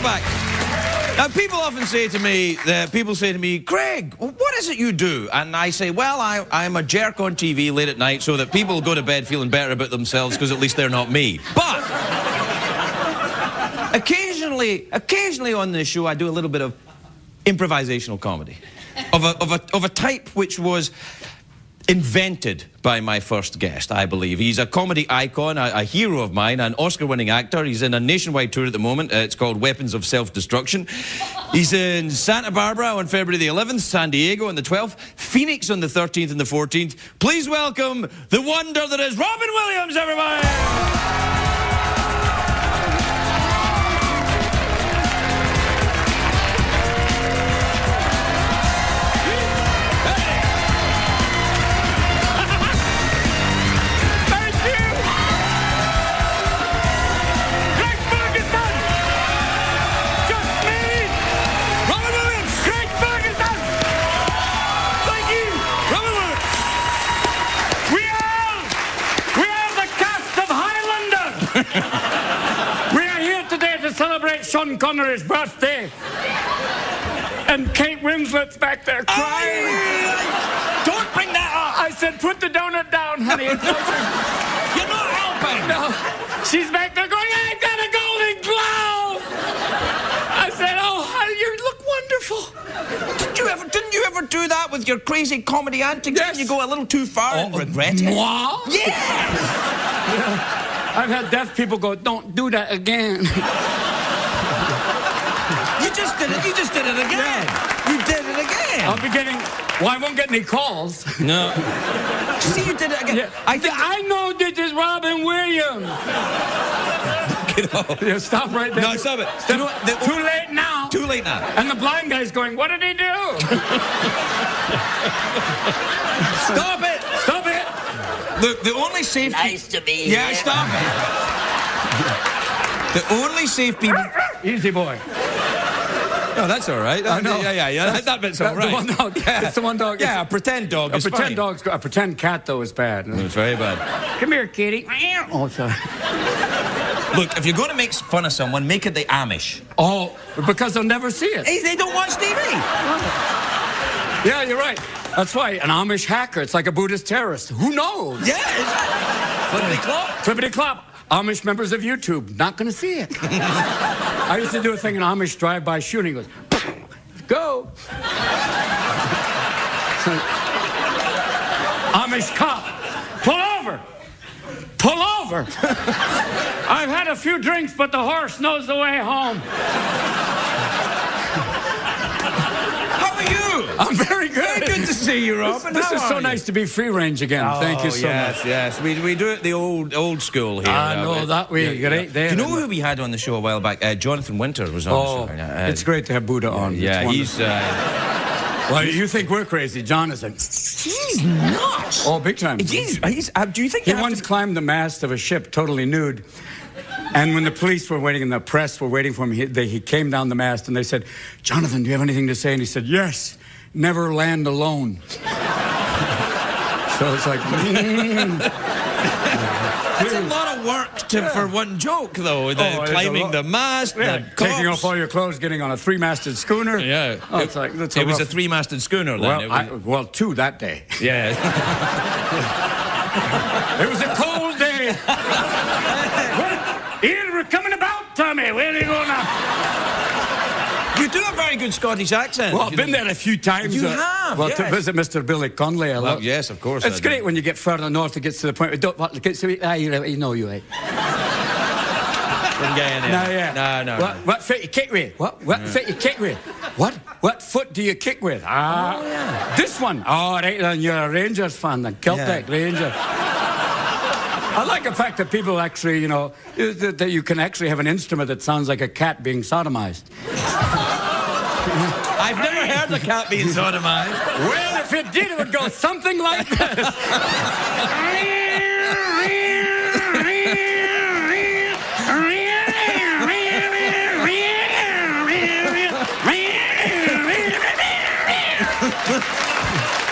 welcome back. Now, people often say to me, Craig, what is it you do? And I say, well, I'm a jerk on TV late at night so that people go to bed feeling better about themselves because at least they're not me. But occasionally on this show, I do a little bit of improvisational comedy of a type which was invented by my first guest, I believe. He's a comedy icon, a hero of mine, an Oscar-winning actor. He's in a nationwide tour at the moment. It's called Weapons of Self-Destruction. He's in Santa Barbara on February the 11th, San Diego on the 12th, Phoenix on the 13th and the 14th. Please welcome the wonder that is Robin Williams, everybody! We are here today to celebrate Sean Connery's birthday. And Kate Winslet's back there crying. Don't bring that up! I said, put the donut down, honey. You're not helping! No. She's back there going, I got a Golden Globe! I said, oh, honey, you look wonderful. Didn't you ever do that with your crazy comedy antics? Yes. Didn't you go a little too far and regret it? Moi? Yes! I've had deaf people go, don't do that again. You just did it. You just did it again. Yeah. You did it again. I'll be getting... Well, I won't get any calls. No. See, you did it again. Yeah. I know this is Robin Williams. Get off. Yeah, stop right there. No, stop it. Too late now. Too late now. And the blind guy's going, what did he do? Stop it. Stop it. Look, the only safe... Nice to be here. Yeah, stop it. The only safe people... Easy boy. No, that's all right. I know. Yeah. That bit's all right. The one dog. Yeah. It's the one dog. Yeah, a pretend dog is fine. A pretend cat, though, is bad. It's very bad. Come here, kitty. Oh, sorry. Look, if you're going to make fun of someone, make it the Amish. Oh, because they'll never see it. Hey, they don't watch TV. Yeah, you're right. That's why an Amish hacker, it's like a Buddhist terrorist. Who knows? Yeah, Clippity-clop. Clippity-clop. Amish members of YouTube, not going to see it. I used to do a thing in Amish drive-by shooting. Goes, go. So, Amish cop, pull over. Pull over. I've had a few drinks, but the horse knows the way home. How are you? I'm very good. Very good to see you, Robin. This is so nice to be free range again. Thank you so much. Yes. We do it the old school here. I know that way. Yeah, right there. Do you know who we had on the show a while back? Jonathan Winter was on the show. It's great to have Buddha on. Yeah, he's... well, you think we're crazy. Jonathan. He's nuts. Oh, big time. Do you think he once climbed the mast of a ship totally nude? And when the police were waiting and the press were waiting for him, he came down the mast and they said, Jonathan, do you have anything to say? And he said, yes, never land alone. So it's like... That's a lot of work for one joke, though. Climbing the mast, taking off all your clothes, getting on a three-masted schooner. Yeah. Oh, it was a three-masted schooner then. Well, two that day. Yeah. It was a cold day. Ian, we're coming about, Tommy. Where are you going now? You do a very good Scottish accent. Well, I've been there a few times. You have, well, yes. To visit Mr. Billy Connolly a lot. Well, yes, of course. It's great when you get further north, it gets to the point where you know you right. No. What foot you kick with? What foot you kick with? What foot do you kick with? This one. Oh, right then, you're a Rangers fan then. Celtic Rangers. I like the fact that people actually, you know, that you can actually have an instrument that sounds like a cat being sodomized. I've never heard a cat being sodomized. Well, if it did, it would go something like this.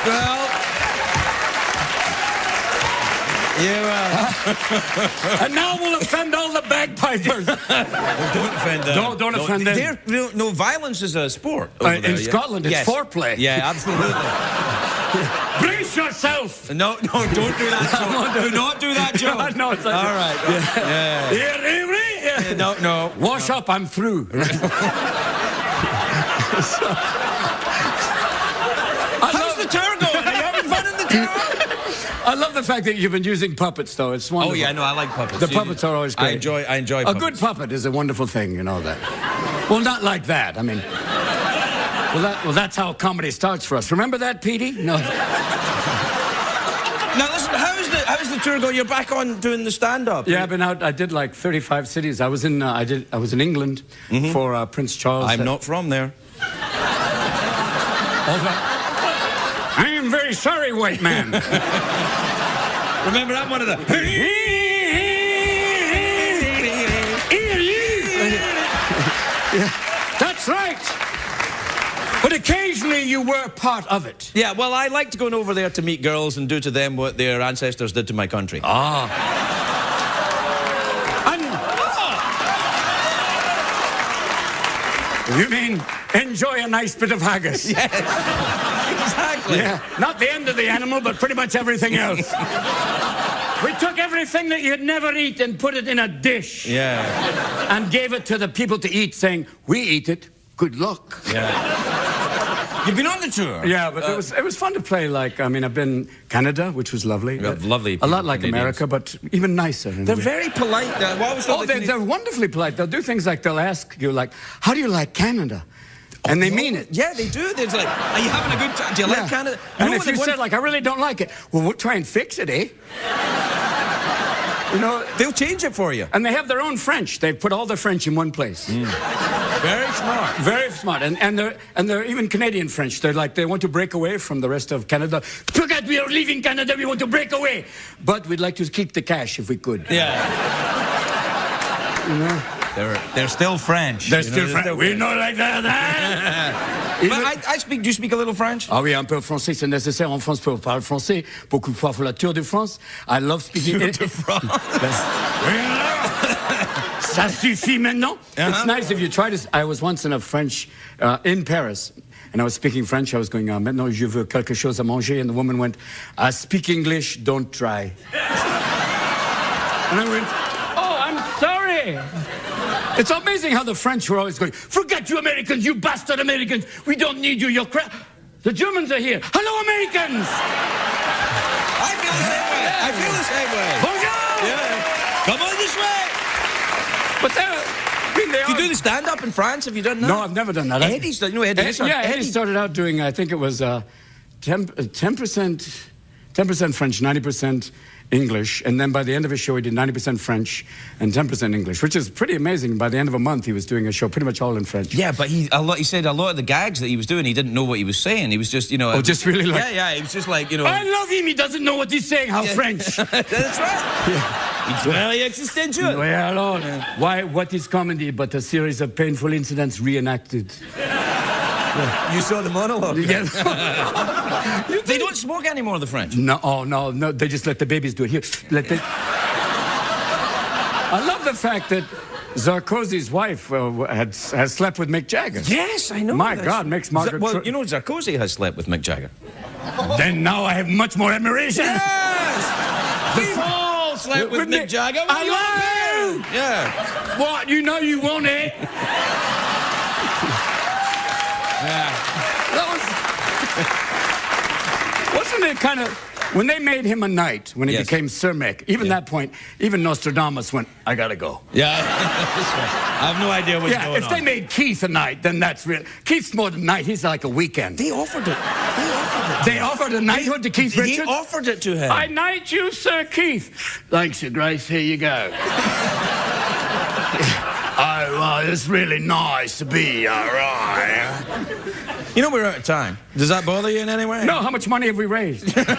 Well, and now we'll offend all the bagpipes. pipers. Don't offend them. Don't offend them. No, violence is a sport. Over there, In Scotland, it's foreplay. Yeah, absolutely. Brace yourself. No, don't do that, Joe. Do not do that, Joe. No, it's like, all right. Yeah. No. Wash up, I'm through. How's the tour going? Are you having fun in the tour? I love the fact that you've been using puppets, though. It's wonderful. Oh, yeah, no, I like puppets. The puppets are always great. I enjoy A puppets. good puppet is a wonderful thing, you know that. Well, not like that. I mean, well, that's how comedy starts for us. Remember that, Petey? No. Now, listen, how's the tour going? You're back on doing the stand-up. Yeah, I've been out. I did like 35 cities. I was in England for Prince Charles. I'm not from there. I am very sorry, white man. Remember, I'm one of the... Yeah, that's right. But occasionally you were part of it. Yeah, well, I liked going over there to meet girls and do to them what their ancestors did to my country. You mean enjoy a nice bit of haggis? Yes, exactly. Yeah, not the end of the animal, but pretty much everything else. We took everything that you'd never eat and put it in a dish. Yeah. And gave it to the people to eat, saying, we eat it, good luck. Yeah. You've been on the tour? Yeah, but it was fun to play. Like, I mean, I've been Canada, which was lovely. Lovely. A lot like Canadians. America, but even nicer. They're very polite. They're wonderfully polite. They'll do things like they'll ask you, like, how do you like Canada? And they mean it. Yeah, they do. They're like, are you having a good time? Do you like Canada? And if you said, like, I really don't like it, well, we'll try and fix it, eh? You know, they'll change it for you. And they have their own French. They've put all their French in one place. Very smart. Very smart. And they're even Canadian French. They're like, they want to break away from the rest of Canada. Forget we are leaving Canada, we want to break away. But we'd like to keep the cash if we could. Yeah. You know? They're still French. They're still French. We know like that, huh? But do you speak a little French? Ah oui, un peu français, c'est nécessaire en France pour parler français. Beaucoup fois pour la Tour de France. I love speaking... Tour de France. Ça suffit maintenant. It's nice if you try to... I was once in a French... in Paris. And I was speaking French. I was going, maintenant je veux quelque chose à manger. And the woman went, I speak English, don't try. And I went, oh, I'm sorry. It's amazing how the French were always going, forget you Americans, you bastard Americans. We don't need you, you're crap. The Germans are here. Hello, Americans. I feel the same way. Bonjour. Yeah. Come on this way. But they you do the stand-up in France? Have you done that? No, I've never done that. Eddie's done, Eddie. Eddie started out doing, I think it was 10% French, 90% English, and then by the end of his show he did 90% French and 10% English, which is pretty amazing. By the end of a month he was doing a show pretty much all in French. Yeah, but he said a lot of the gags that he was doing, he didn't know what he was saying. He was just, he was just like, I love him, he doesn't know what he's saying, how French. That's right. Yeah. It's very existential. Well, why, what is comedy but a series of painful incidents reenacted? Yeah. You saw the monologue. Yeah. They don't smoke anymore, the French. No. They just let the babies do it. Here, I love the fact that Sarkozy's wife has slept with Mick Jagger. Yes, I know. My God, makes Margaret... Well, you know, Sarkozy has slept with Mick Jagger. Then now I have much more admiration. Yes! We've all slept with Mick Jagger. I love him! Yeah. What, you know you won't, eh? Yeah. Wasn't it kind of... When they made him a knight, when he became Sir Mick, even that point, even Nostradamus went, I gotta go. Yeah, I have no idea what's going on. If they made Keith a knight, then that's real. Keith's more than a knight, he's like a weekend. They offered it. They offered a knighthood to Keith Richards? They offered it to him. I knight you, Sir Keith. Thanks, Your Grace, here you go. Oh, it's really nice to be, all right. You know we're out of time. Does that bother you in any way? No, how much money have we raised? We're made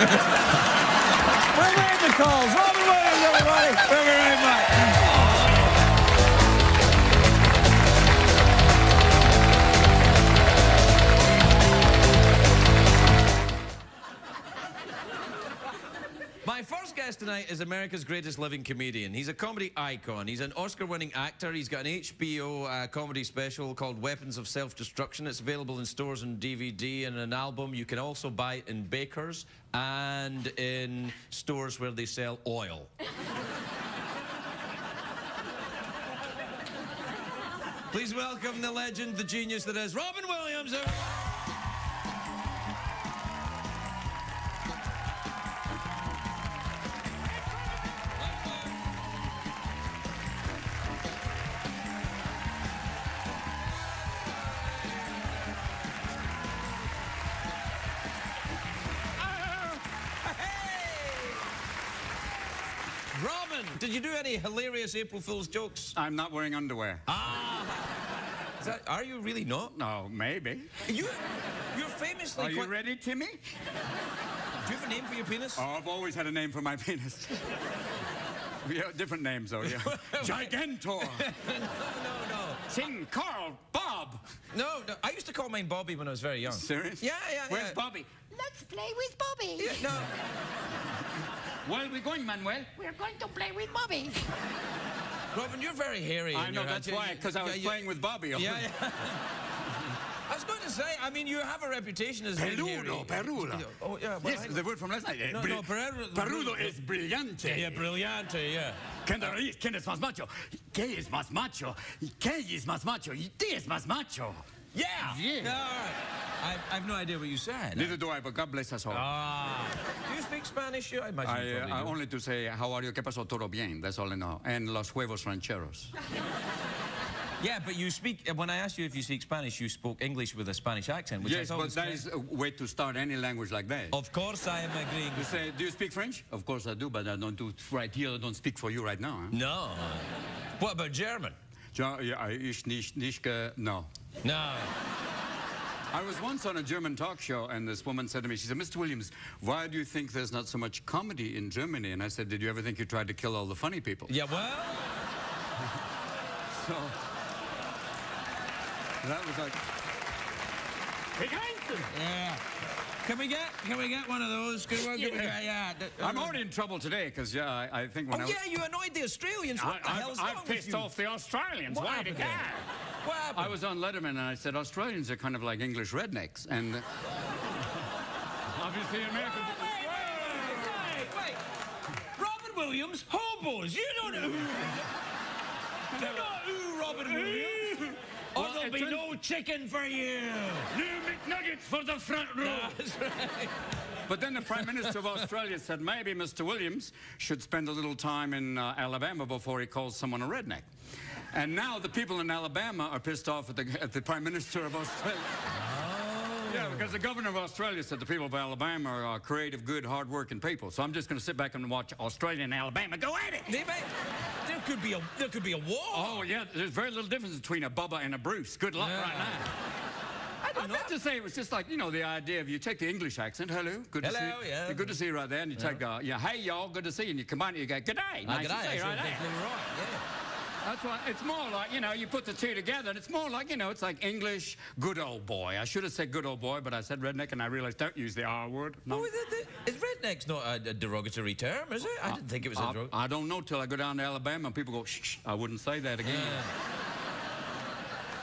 the calls. Robin Williams, everybody. We'll be right back. My first guest tonight is America's greatest living comedian. He's a comedy icon. He's an Oscar-winning actor. He's got an HBO comedy special called Weapons of Self-Destruction. It's available in stores and DVD and an album. You can also buy it in bakers and in stores where they sell oil. Please welcome the legend, the genius that is Robin Williams. Robin, did you do any hilarious April Fool's jokes? I'm not wearing underwear. Are you really not? No, maybe. You're famously. Are you ready, Timmy? Do you have a name for your penis? Oh, I've always had a name for my penis. Yeah, different names though. Yeah. Gigantor. No. Sing, Carl, Bob. No, I used to call mine Bobby when I was very young. Serious? Yeah. Where's Bobby? Let's play with Bobby. Yeah, no. Where are we going, Manuel? We're going to play with Bobby. Robin, you're very hairy. I know, that's why, because I was playing with Bobby. Yeah. I was going to say, I mean, you have a reputation as being hairy. Perudo. Oh, yeah. Well, Yes, the word from last night. No, perudo. Perudo es brillante. Yeah, brillante, yeah. ¿Quién es más macho? ¿Qué es más macho? ¿Qué es más macho? ¿Y qué es más macho? Yeah. Yeah. No, all right. I have no idea what you said. Neither do I, but God bless us all. Do you speak Spanish? I imagine you probably I do. only to say, how are you? ¿Qué pasó? Todo bien. That's all I know. And los huevos rancheros. Yeah, but you speak, when I asked you if you speak Spanish, you spoke English with a Spanish accent, which I Yes, thought but was that is a way to start any language like that. Of course I am agreeing You with say, do you speak French? Of course I do, but I don't do right here. I don't speak for you right now. Huh? No. What about German? Ich nicht, no. No. I was once on a German talk show, and this woman said to me, she said, Mr. Williams, why do you think there's not so much comedy in Germany? And I said, did you ever think you tried to kill all the funny people? Yeah, well... So, that was like... Yeah. Can we get one of those? I'm already in trouble today, because, I think when you annoyed the Australians. What the hell's wrong I've with pissed you? off the Australians. What Why the happened guy? What happened? I was on Letterman, and I said, Australians are kind of like English rednecks, and... obviously, American... Wait. Robin Williams, hobos. You don't know who... You know who Robin Williams? Or Well, there'll be no chicken for you. New McNuggets for the front row. That's right. But then the Prime Minister of Australia said maybe Mr. Williams should spend a little time in Alabama before he calls someone a redneck. And now the people in Alabama are pissed off at the Prime Minister of Australia. Oh. Yeah, because the governor of Australia said the people of Alabama are creative, good, hard-working people. So I'm just going to sit back and watch Australia and Alabama go at it. There could be a war. Oh, yeah, there's very little difference between a Bubba and a Bruce. Good luck right now. I meant to say it was just like, you know, the idea of you take the English accent, hello, good to see you. Yeah. Good to see you right there, and you take, hey, y'all, good to see you, and you combine it, you go, good day, nice to see you right there. Right, yeah. That's why, it's more like, you know, you put the two together, and it's more like, you know, it's like English, good old boy. I should have said good old boy, but I said redneck, and I realized don't use the R word. No. Is redneck's not a derogatory term, is it? I didn't think it was a derogatory. I don't know till I go down to Alabama, and people go, shh, I wouldn't say that again.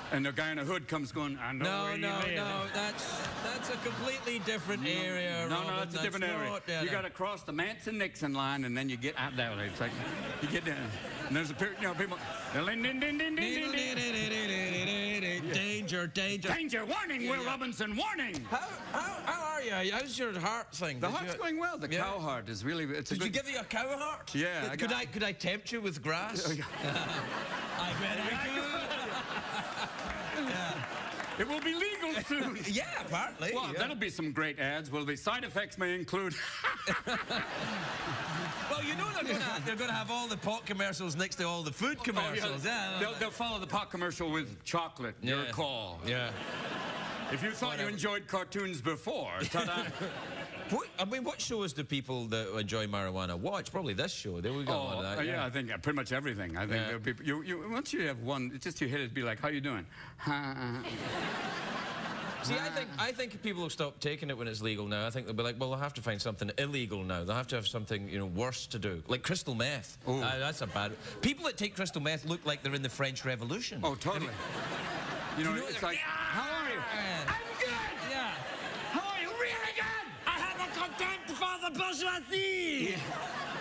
And the guy in the hood comes going, I know where you live. No, that's a completely different area. No, that's a different area. You got to cross the Manson-Nixon line, and then you get out there. It's like, you get down, and there's a period, you know, people, danger. Danger, warning, Will Robinson, warning. How are you? How's your heart thing? The heart's going well. The cow heart is really, it's a Did good... you give you a cow heart? Yeah. Could I tempt you with grass? I bet I could. It will be legal soon. Yeah, apparently. Well, that'll be some great ads. Will the side effects may include... Well, you know they're going to have all the pot commercials next to all the food commercials. They'll follow the pot commercial with chocolate. Your call. Yeah. If you thought you enjoyed cartoons before, ta-da. What shows do people that enjoy marijuana watch? Probably this show. There we go. Oh, yeah, I think pretty much everything. I think once you have one, it's just you hit it, be like, how you doing? See, I think people will stop taking it when it's legal now. I think they'll be like, well, they'll have to find something illegal now. They'll have to have something, you know, worse to do. Like crystal meth. Oh. That's a bad... People that take crystal meth look like they're in the French Revolution. Oh, totally. You know, it's like, how are you? I'm good! Yeah. How are you? Really good? I have a contempt for the bourgeoisie! Yeah.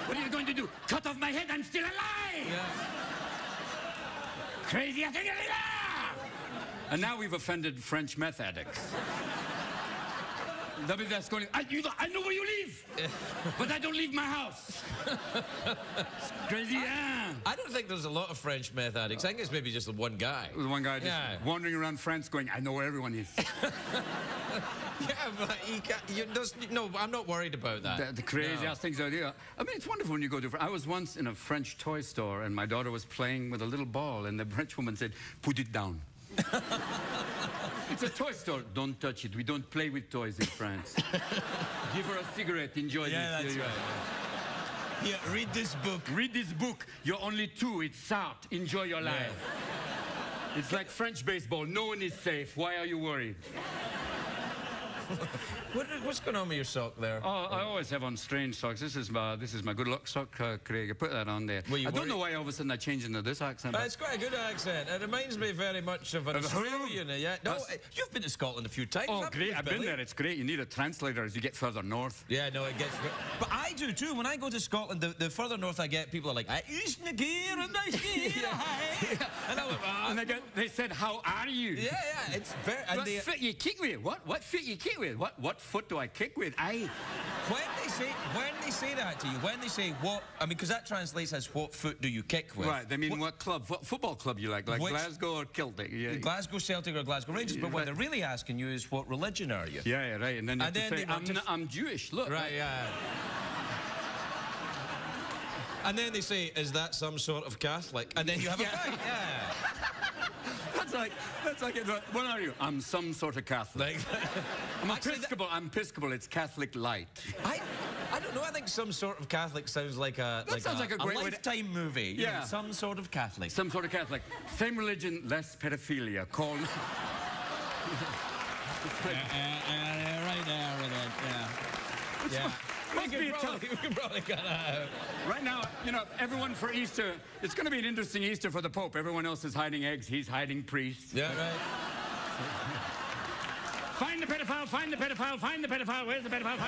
What are you going to do? Cut off my head? I'm still alive! Yeah. Crazy, I think it is. And now we've offended French meth addicts. They'll be there going, I know where you live, but I don't leave my house. It's crazy, huh? I don't think there's a lot of French meth addicts. I think it's maybe just the one guy. There's one guy just wandering around France going, I know where everyone is. Yeah, but he can't, no, I'm not worried about that. The craziest things out there. I mean, it's wonderful when you go to... I was once in a French toy store, and my daughter was playing with a little ball, and the French woman said, put it down. It's a toy store. Don't touch it. We don't play with toys in France. Give her a cigarette. Enjoy this. That's right. Here, read this book. Read this book. You're only 2. It's art. Enjoy your life. It's like French baseball. No one is safe. Why are you worried? What's going on with your sock there? Oh, I always have on strange socks. This is my good luck sock, Craig. I put that on there. I don't know why all of a sudden I changed into this accent. It's quite a good accent. It reminds me very much of an Australian. Yeah. No, you've been to Scotland a few times. Oh, great. I've been there. It's great. You need a translator as you get further north. Yeah, no, it gets... But I do, too. When I go to Scotland, the further north I get, people are like, and they said, how are you? Yeah, it's very... What foot you kick with? What foot you kick with? What foot do I kick with? When they say that to you, when they say what, I mean, because that translates as what foot do you kick with? Right, they mean what club, what football club you like Glasgow or Celtic? Yeah. Glasgow Celtic or Glasgow Rangers, but what they're really asking you is what religion are you? Yeah, right, and then you have to say, I'm Jewish, look. Right, yeah. And then they say, is that some sort of Catholic? And then you have a fight, yeah. That's like it. What are you? I'm some sort of Catholic. I'm Episcopal. I'm Episcopal. It's Catholic light. I don't know. I think some sort of Catholic sounds like a great Lifetime movie. Yeah. You know, some sort of Catholic. Some sort of Catholic. Same religion, less pedophilia. Call. Right there with it. Yeah. We can probably cut that out. Right now, you know, everyone for Easter, it's going to be an interesting Easter for the Pope. Everyone else is hiding eggs. He's hiding priests. Yeah, right. Find the pedophile, find the pedophile, find the pedophile. Where's the pedophile?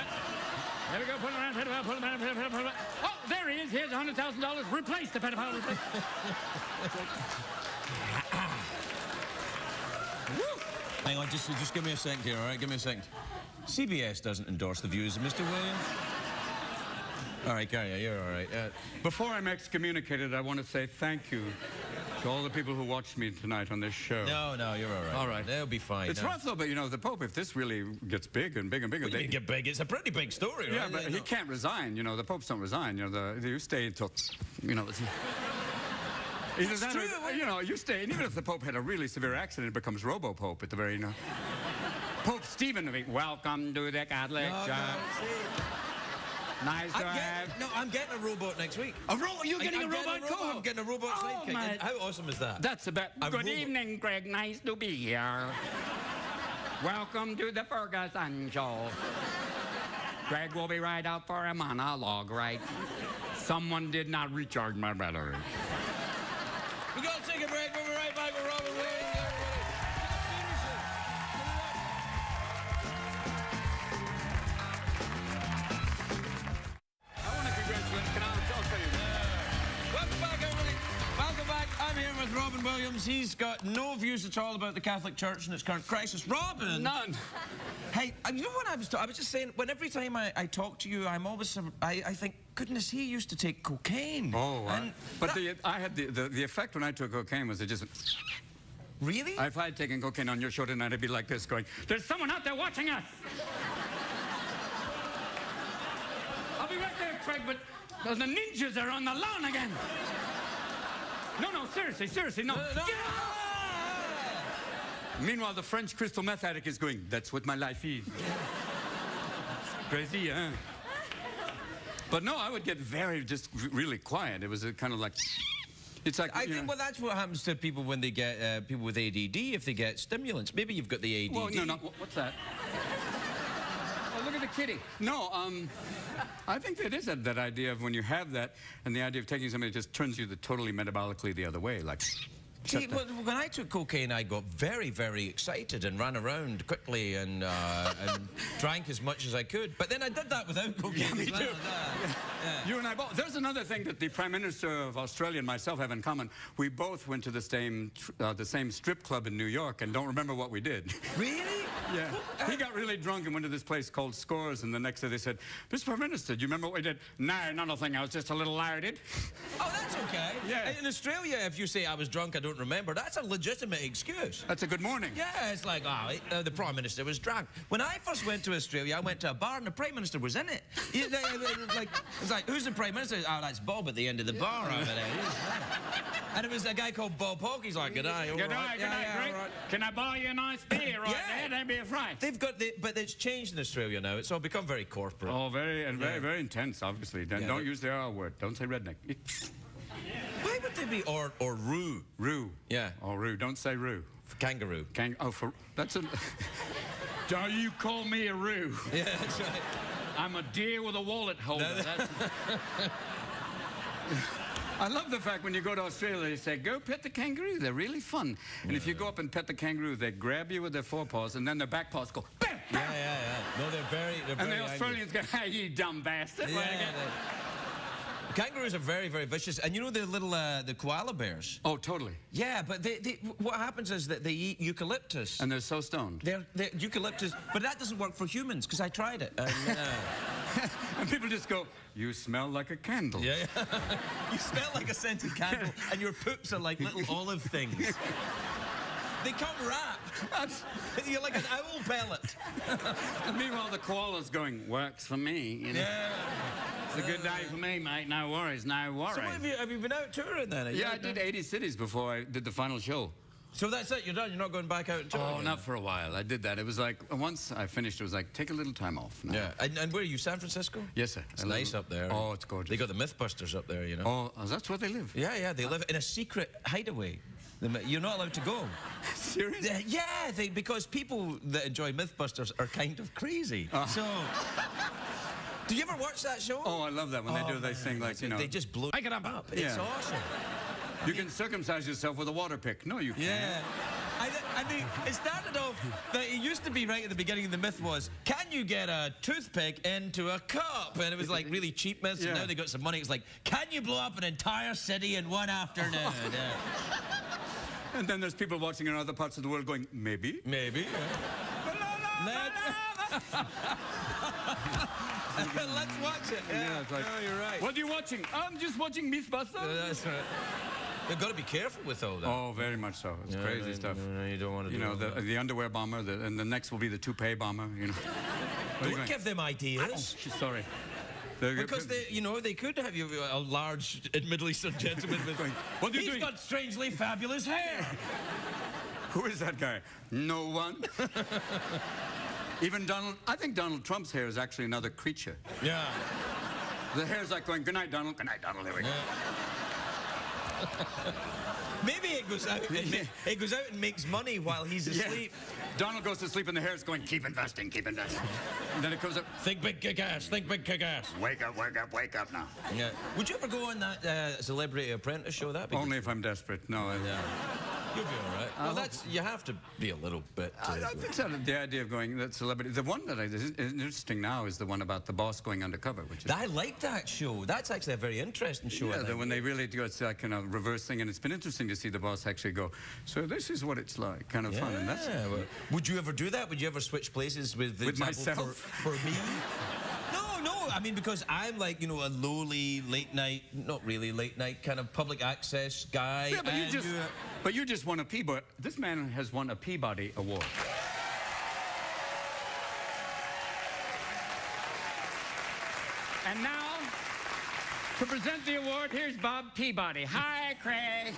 There we go, pull him around, pedophile, pull him around, pedophile. Oh, there he is. Here's $100,000. Replace the pedophile. Hang on, just give me a second here, all right? Give me a second. CBS doesn't endorse the views of Mr. Williams. All right, Gary, you're all right. Before I'm excommunicated, I want to say thank you to all the people who watched me tonight on this show. No, you're all right. All right. They'll be fine. It's rough, though, but, you know, the Pope, if this really gets big and bigger and bigger... They get big. It's a pretty big story, right? Yeah, but he can't resign. You know, the Popes don't resign. You know, you stay until, you know... Either that or, you know, you stay, and even if the Pope had a really severe accident, it becomes Robo-Pope at the very, you know... Pope Stephen, welcome to the Catholic Church. Nice to have... No, I'm getting a robot next week. A robot? You're getting a robot? I'm getting a robot sidekick. How awesome is that? That's about... Good evening, Greg. Nice to be here. Welcome to the Ferguson Show. Greg will be right out for a monologue, right? Someone did not recharge my battery. We're going to take a break. We'll be right back with Robin Williams. I'm here with Robin Williams. He's got no views at all about the Catholic Church and its current crisis. Robin! None. Hey, you know what I was just saying, when every time I talk to you, I'm always, I think, goodness, he used to take cocaine. Oh, but I had the effect when I took cocaine was it just... Really? If I had taken cocaine on your show tonight, I'd be like this going, there's someone out there watching us! I'll be right there, Craig, but the ninjas are on the lawn again! No, seriously, no. Get off! Meanwhile, the French crystal meth addict is going, that's what my life is. Crazy, huh? But no, I would get just really quiet. It was kind of like, It's like, I think, well, that's what happens to people when they get, people with ADD, if they get stimulants. Maybe you've got the ADD. Well, no, what's that? Oh, look at the kitty. No, I think that is that idea of when you have that, and the idea of taking something that just turns you totally metabolically the other way, like... See, when I took cocaine, I got very, very excited and ran around quickly and drank as much as I could. But then I did that without cocaine. Yeah, me as well. too. Yeah. You and I both. There's another thing that the Prime Minister of Australia and myself have in common. We both went to the same strip club in New York and don't remember what we did. Really? Yeah. He got really drunk and went to this place called Scores, and the next day they said, Mr. Prime Minister, do you remember what we did? No, not a thing. I was just a little larded. Oh, that's okay. Yeah. In Australia, if you say I was drunk, I don't remember, that's a legitimate excuse. That's a good morning. Yeah, it's like, the Prime Minister was drunk. When I first went to Australia, I went to a bar and the Prime Minister was in it. It was like, who's the Prime Minister? Oh, that's Bob at the end of the bar over there. And it was a guy called Bob Hawke. He's like, good night, all Good right. night, great. Right. Can I buy you a nice beer right there? Don't be afraid. They've got but it's changed in Australia now. It's all become very corporate. Oh, very intense, obviously. Don't use the R word. Don't say redneck. Why would they be or roo? Roo. Yeah. Or roo. Don't say roo. Kangaroo. That's a... Don't you call me a roo. Yeah, that's right. I'm a deer with a wallet holder. I love the fact when you go to Australia, they say, go pet the kangaroo. They're really fun. And if you go up and pet the kangaroo, they grab you with their forepaws, and then their back paws go, bam, bam. Yeah. No, they're very and the Australians go, hey, you dumb bastard. Kangaroos are very, very vicious. And you know the little, the koala bears? Oh, totally. Yeah, but what happens is that they eat eucalyptus. And they're so stoned. They're eucalyptus, but that doesn't work for humans, because I tried it. And people just go, you smell like a candle. Yeah. You smell like a scented candle, and your poops are like little olive things. They come wrapped. You're like an owl pellet. And meanwhile, the koala's going, works for me. You know? Yeah. It's a good day for me, mate. No worries, no worries. So have you been out touring then? Yeah, I did 80 cities before I did the final show. So that's it, you're done? You're not going back out and touring? Oh, not for a while. I did that. It was like, once I finished, it was like, take a little time off. Now. Yeah. And where are you, San Francisco? Yes, sir. It's nice up there. Oh, it's gorgeous. They got the Mythbusters up there, you know. Oh, that's where they live? Yeah, they live in a secret hideaway. You're not allowed to go. Seriously? Yeah, because people that enjoy Mythbusters are kind of crazy. So... Do you ever watch that show? Oh, I love that when they do. They sing like, you know. They just blow it up. It's awesome. You can circumcise yourself with a water pick. No, you can't. Yeah. I mean, it started off that it used to be right at the beginning. The myth was, can you get a toothpick into a cup? And it was like really cheap myths. And now they got some money. It's like, can you blow up an entire city in one afternoon? And then there's people watching in other parts of the world going, maybe. Maybe. Let's watch it. Yeah, it's like, no, you're right. What are you watching? I'm just watching Mythbusters. That's right. You've got to be careful with all that. Oh, very much so. It's crazy stuff. No, you don't want to do the underwear bomber, and the next will be the toupee bomber, you know. Don't give them ideas. Oh, sorry. Because they could have you a large Middle Eastern gentleman with what are you He's doing? got strangely fabulous hair. Who is that guy? No one. Even I think Donald Trump's hair is actually another creature. Yeah. The hair's like going, good night, Donald. Good night, Donald. Here we go. Maybe it goes out. It goes out and makes money while he's asleep. Donald goes to sleep and the hair's going, keep investing, keep investing. And then it comes up, think big, kick ass. Think big, kick ass. Wake up, wake up, wake up now. Yeah. Would you ever go on that Celebrity Apprentice show? That'd be only if I'm desperate. No. You'll be all right. Well, you have to be a little bit. I think so. The idea of going that celebrity. The one that is interesting now is the one about the boss going undercover, which is. I like that show. That's actually a very interesting show. Yeah, when they really do it's like kind of reverse thing, and it's been interesting to see the boss actually go. So this is what it's like, kind of fun, and that's. Well, would you ever do that? Would you ever switch places with myself for me? No, I mean, because I'm like, a lowly late night, not really late night, kind of public access guy. Yeah, but you just won a Peabody. This man has won a Peabody Award. And now, to present the award, here's Bob Peabody. Hi, Craig.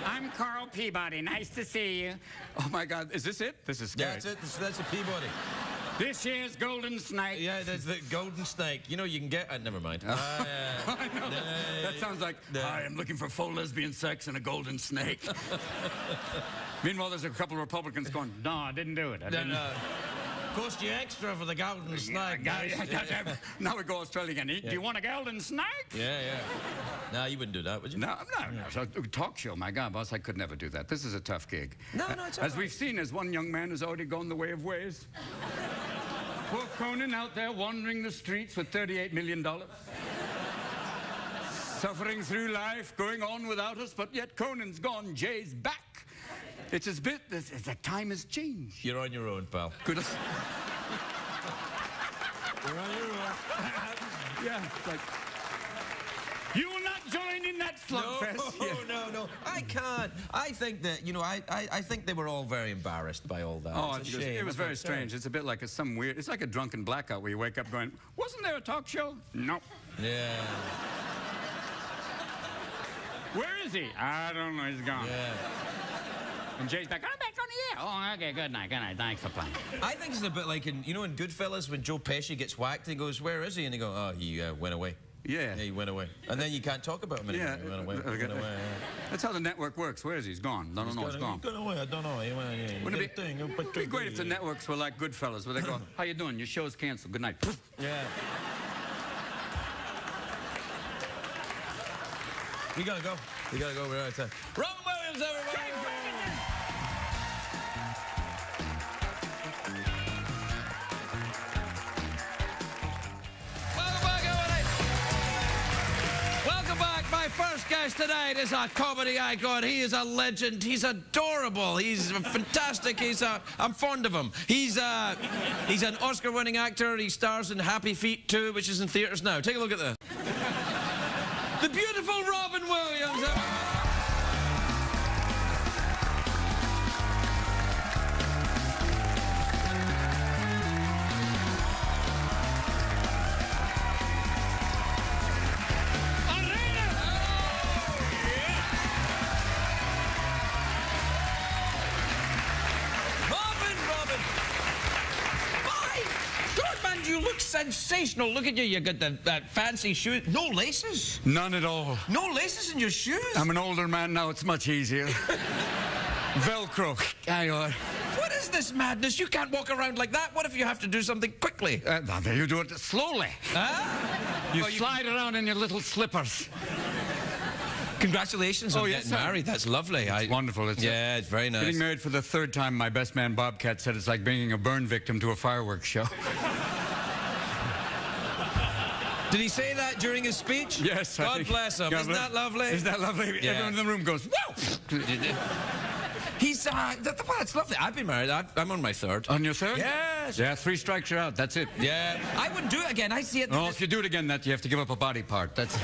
I'm Carl Peabody. Nice to see you. Oh, my God. Is this it? This is scary. That's it. That's a Peabody. This year's golden snake. Yeah, there's the golden snake. You know, you can get... never mind. I know. That sounds like, I am looking for full lesbian sex and a golden snake. Meanwhile, there's a couple of Republicans going, no, I didn't do it. I didn't. Cost you extra for the golden snake. Now we go Australia again. Do you want a golden snake? Yeah. No, you wouldn't do that, would you? No. So, talk show, my God, boss, I could never do that. This is a tough gig. No, it's all As we've seen, as one young man has already gone the way of ways. Poor Conan out there wandering the streets with $38 million. Suffering through life, going on without us, but yet Conan's gone, Jay's back. It's as bit as the time has changed. You're on your own, pal. Good. You're on your own. Yeah, it's like... You will not join in that slugfest. No. I can't. I think that, you know, I think they were all very embarrassed by all that. Oh, it's a shame. it was very strange. It's a bit like some weird... It's like a drunken blackout where you wake up going, wasn't there a talk show? No. Yeah. Where is he? I don't know. He's gone. Yeah. And Jay's back. I'm back on the air. Oh, okay, good night. Thanks for playing. I think it's a bit like in Goodfellas when Joe Pesci gets whacked and he goes, where is he? And he goes, oh, he went away. Yeah. He went away. And then you can't talk about him anymore. Yeah. He went away. He went away. Yeah. That's how the network works. Where is he? He's gone. No, he's gone. He's gone away. I don't know. Wouldn't it be great if the networks were like Goodfellas, where they go, how you doing? Your show's canceled. Good night. Yeah. We gotta go. We're out of time. Robin Williams, everybody! Welcome back. My first guest tonight is a comedy icon. He is a legend. He's adorable. He's fantastic. I'm fond of him. He's an Oscar-winning actor. He stars in Happy Feet 2, which is in theaters now. Take a look at this. The beautiful Robin Williams. You look sensational. Look at you. You got that fancy shoes. No laces? None at all. No laces in your shoes? I'm an older man now. It's much easier. Velcro. What is this madness? You can't walk around like that. What if you have to do something quickly? You do it slowly. Huh? You slide around in your little slippers. Congratulations on getting married. That's lovely. It's wonderful. It's very nice. Getting married for the third time, my best man Bobcat said it's like bringing a burn victim to a fireworks show. Did he say that during his speech? Yes. God bless him. Isn't that lovely? Isn't that lovely? Yeah. Everyone in the room goes, whoa! He's, it's lovely. I've been married. I'm on my third. On your third? Yes. Yeah, 3 strikes, you're out. That's it. Yeah. I wouldn't do it again. I see it. Oh, if you do it again, you have to give up a body part. That's...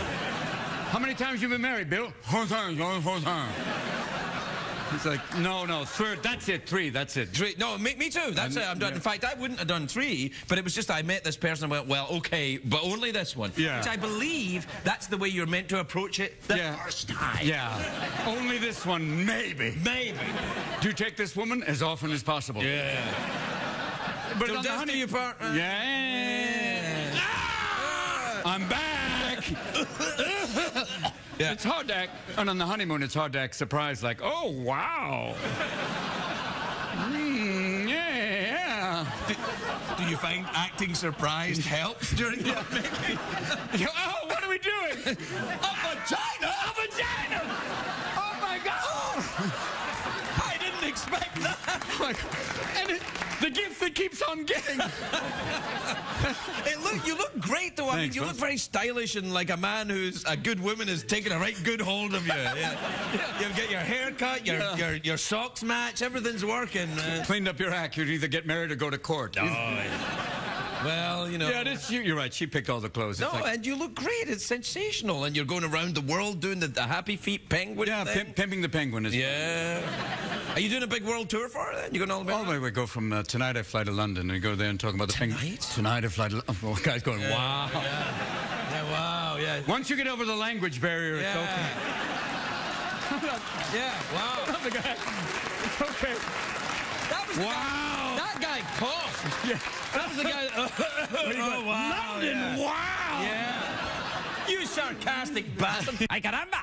How many times you been married, Bill? 4 times. 4 times. It's like, no, third, that's it, 3, that's it. 3, no, me too, that's it, I'm done. Yeah. In fact, I wouldn't have done 3, but it was just I met this person and went, well, okay, but only this one. Yeah. Which I believe that's the way you're meant to approach it the first time. Yeah, only this one, maybe. Maybe. Do you take this woman as often as possible? Yeah. But till on death do you part? Yeah. Ah! I'm back! Yeah. It's hard to act, and on the honeymoon, it's hard to act surprised, like, oh, wow. Yeah. Do you find acting surprised helps during the making? Oh, what are we doing? A vagina! A vagina! Oh, my God! I didn't expect that. And the gift that keeps on giving. You look great, though. Thanks, you look very stylish and like a man who's a good woman has taken a right good hold of you. Yeah. You've got your hair cut, your socks match, everything's working. Cleaned up your act. You'd either get married or go to court. Oh, well, you know. Yeah, you're right. She picked all the clothes. No, and you look great. It's sensational. And you're going around the world doing the Happy Feet penguin thing. Pimping the penguin is. Yeah. Are you doing a big world tour for it? You going all the way? All the way. We go from tonight. I fly to London and we go there and talk about the penguin. Tonight I fly to. Oh, guys going wow. Yeah, wow. Yeah. Once you get over the language barrier, it's okay. Yeah, wow. I'm the guy. It's okay. That was Wow. That guy coughed. Yeah. That was the guy. Oh, wow. London, Yeah. wow. Yeah. You sarcastic bastard. Ay, caramba.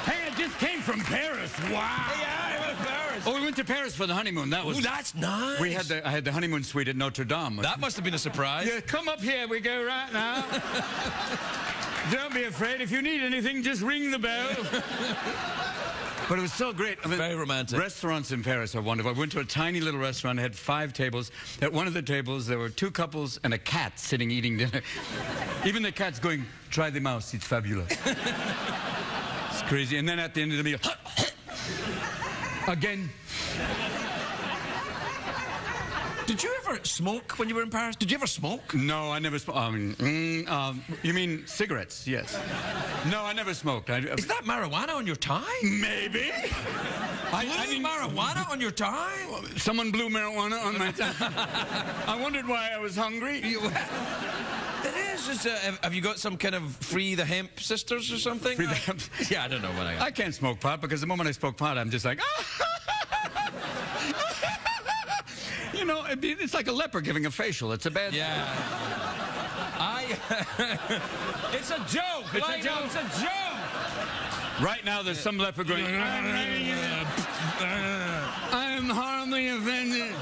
Hey, I just came from Paris. Wow. Yeah, I went to Paris. Oh, we went to Paris for the honeymoon. That was. Ooh, that's nice. I had the honeymoon suite at Notre Dame. That must have been a surprise. Yeah, come up here. We go right now. Don't be afraid. If you need anything, just ring the bell. But it was so great. I mean, very romantic. Restaurants in Paris are wonderful. I went to a tiny little restaurant. It had 5 tables. At one of the tables, there were 2 couples and a cat sitting eating dinner. Even the cat's going, try the mouse. It's fabulous. It's crazy. And then at the end of the meal, again. Did you ever smoke when you were in Paris? Did you ever smoke? No, I never smoked. I mean, you mean cigarettes? Yes. No, I never smoked. Is that marijuana on your tie? Maybe. I mean, marijuana on your tie? Someone blew marijuana on my tie. I wondered why I was hungry. It is. Have you got some kind of Free the Hemp Sisters or something? Free the Hemp. Yeah, I don't know what I got. I can't smoke pot because the moment I smoke pot, I'm just like, you know, it's like a leper giving a facial. It's a bad. Yeah. It's a joke. It's a joke. It's a joke. Right now, there's some leper going. I'm horribly offended.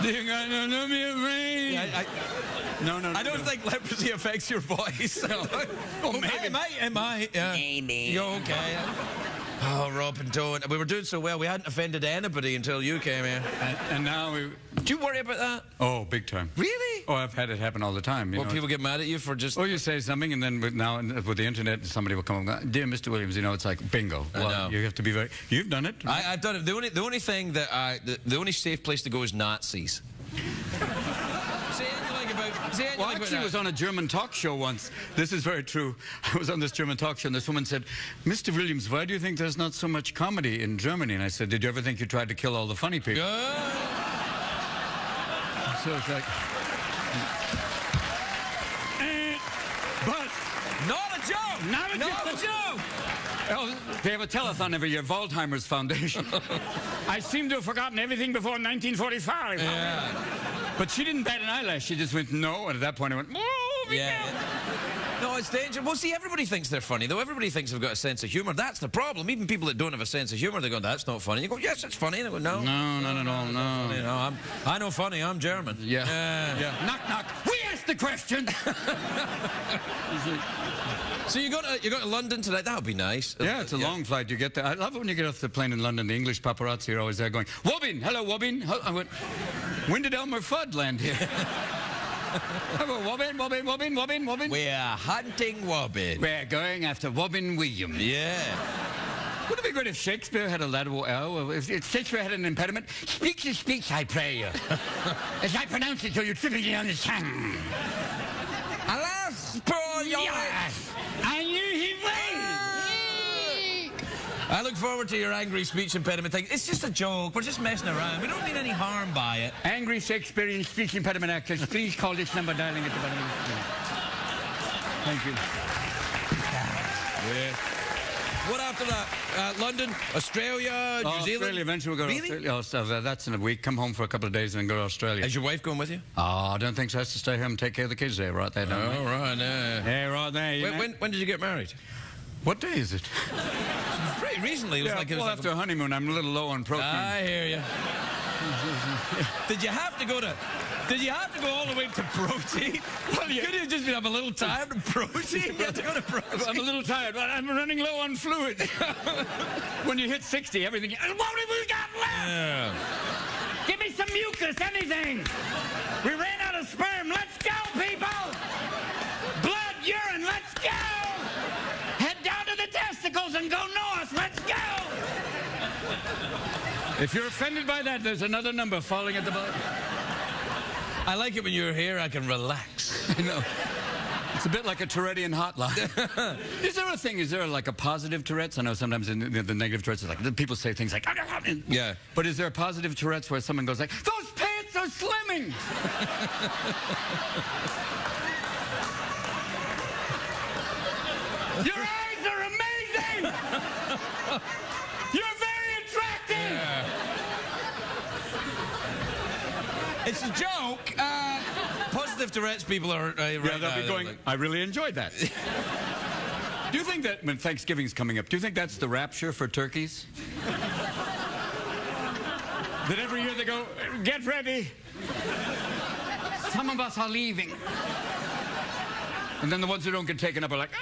Dear God, don't be afraid. Yeah, No. I don't think leprosy affects your voice. Oh, maybe. It might. Yeah. Maybe. You're okay. Oh, Rob and Dawn. We were doing so well. We hadn't offended anybody until you came here. And now we. Do you worry about that? Oh, big time. Really? Oh, I've had it happen all the time. Well, people get mad at you for just... Oh, you say something, and then now with the internet, somebody will come and go, dear Mr. Williams, you know, it's like bingo. I know. You have to be very... You've done it. I've done it. The only thing that the only safe place to go is Nazis. Well, I actually was on a German talk show once. This is very true. I was on this German talk show, and this woman said, Mr. Williams, why do you think there's not so much comedy in Germany? And I said, did you ever think you tried to kill all the funny people? So it's like... But... Not a joke! Not a joke! Oh, they have a telethon every year, Waldheimer's Foundation. I seem to have forgotten everything before 1945. Yeah. But she didn't bat an eyelash. She just went, no. And at that point, I went, oh, yeah. No, it's dangerous. Well, see, everybody thinks they're funny, though. Everybody thinks they've got a sense of humor. That's the problem. Even people that don't have a sense of humor, they go, that's not funny. You go, yes, it's funny. And they go, no. No. You know, I know funny. I'm German. Yeah. Knock, knock. We asked the question. So you go to London tonight. That would be nice. Yeah, it's a long flight. You get there. I love it when you get off the plane in London. The English paparazzi are always there going, Wobbin, hello, Wobbin. I went, when did Elmer Fudd land here? I went, Wobbin. We're hunting Wobbin. We're going after Wobbin Williams. Yeah. Wouldn't it be great if Shakespeare had a lateral L? If Shakespeare had an impediment? Speak your speech, I pray you. As I pronounce it till you typically understand. Alas, poor young... Yes. I knew he would. I look forward to your angry speech impediment thing. It's just a joke. We're just messing around. We don't mean any harm by it. Angry Shakespearean speech impediment actors, please call this number dialing at the bottom of the screen. Thank you. Yeah. What after that? London, Australia, New Zealand? Australia, eventually we'll go to Really? Australia. That's in a week. Come home for a couple of days and then go to Australia. Is your wife going with you? Oh, I don't think so. Has to stay home and take care of the kids there, right there, don't we? Oh, right there. Yeah, right there. You know. When did you get married? What day is it? Pretty recently. It was like it was after a honeymoon, I'm a little low on protein. I hear you. Did you have to go all the way to protein? Well, you could have just been, I'm a little tired of protein. You have to go to protein. I'm a little tired, but I'm running low on fluid. When you hit 60, everything... What have we got left? Yeah. Give me some mucus, anything. We ran out of sperm. Let's go, people. Blood, urine, let's go. Head down to the testicles and go north. Let's go. If you're offended by that, there's another number falling at the bottom. I like it when you're here, I can relax. You know, it's a bit like a Tourettean hotline. Is there like a positive Tourette's? I know sometimes in the negative Tourette's, like people say things like, yeah. But is there a positive Tourette's where someone goes like, those pants are slimming? Your eyes are amazing! You're very attractive! It's a joke. Positive Tourette's people are right Yeah, they'll now, be going, like- I really enjoyed that. Do you think that when Thanksgiving's coming up, do you think that's the rapture for turkeys? That every year they go, get ready. Some of us are leaving. And then the ones who don't get taken up are like, ah!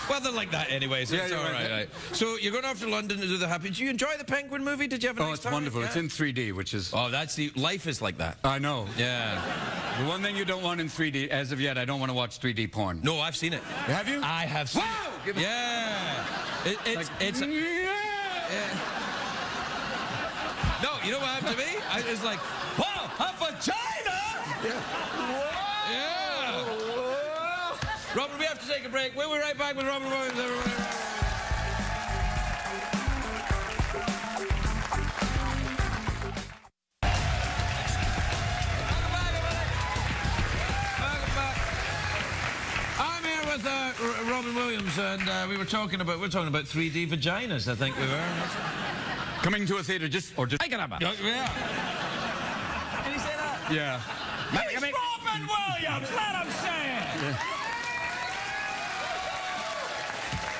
Well, they're like that anyway, so Yeah, it's you're all right. right. So you're going off to London to do the Happy. Did you enjoy the Penguin movie? Did you have a Oh, nice it's time? wonderful. Yeah. It's in 3D, which is... Oh, that's the life is like that. I know. Yeah. The one thing you don't want in 3D, as of yet, I don't want to watch 3D porn. No, I've seen it. Have you? I have seen Wow! it. Yeah. It's. Yeah. No, you know what happened to me? I was like, wow, a vagina! Yeah. Robert, we have to take a break. We'll be right back with Robert Williams. Welcome back. I'm here with Robin Williams, and we're talking about 3D vaginas. I think we were. Coming to a theater just... Yeah. Can you say that? Yeah. It's Robin Williams. Let him say it.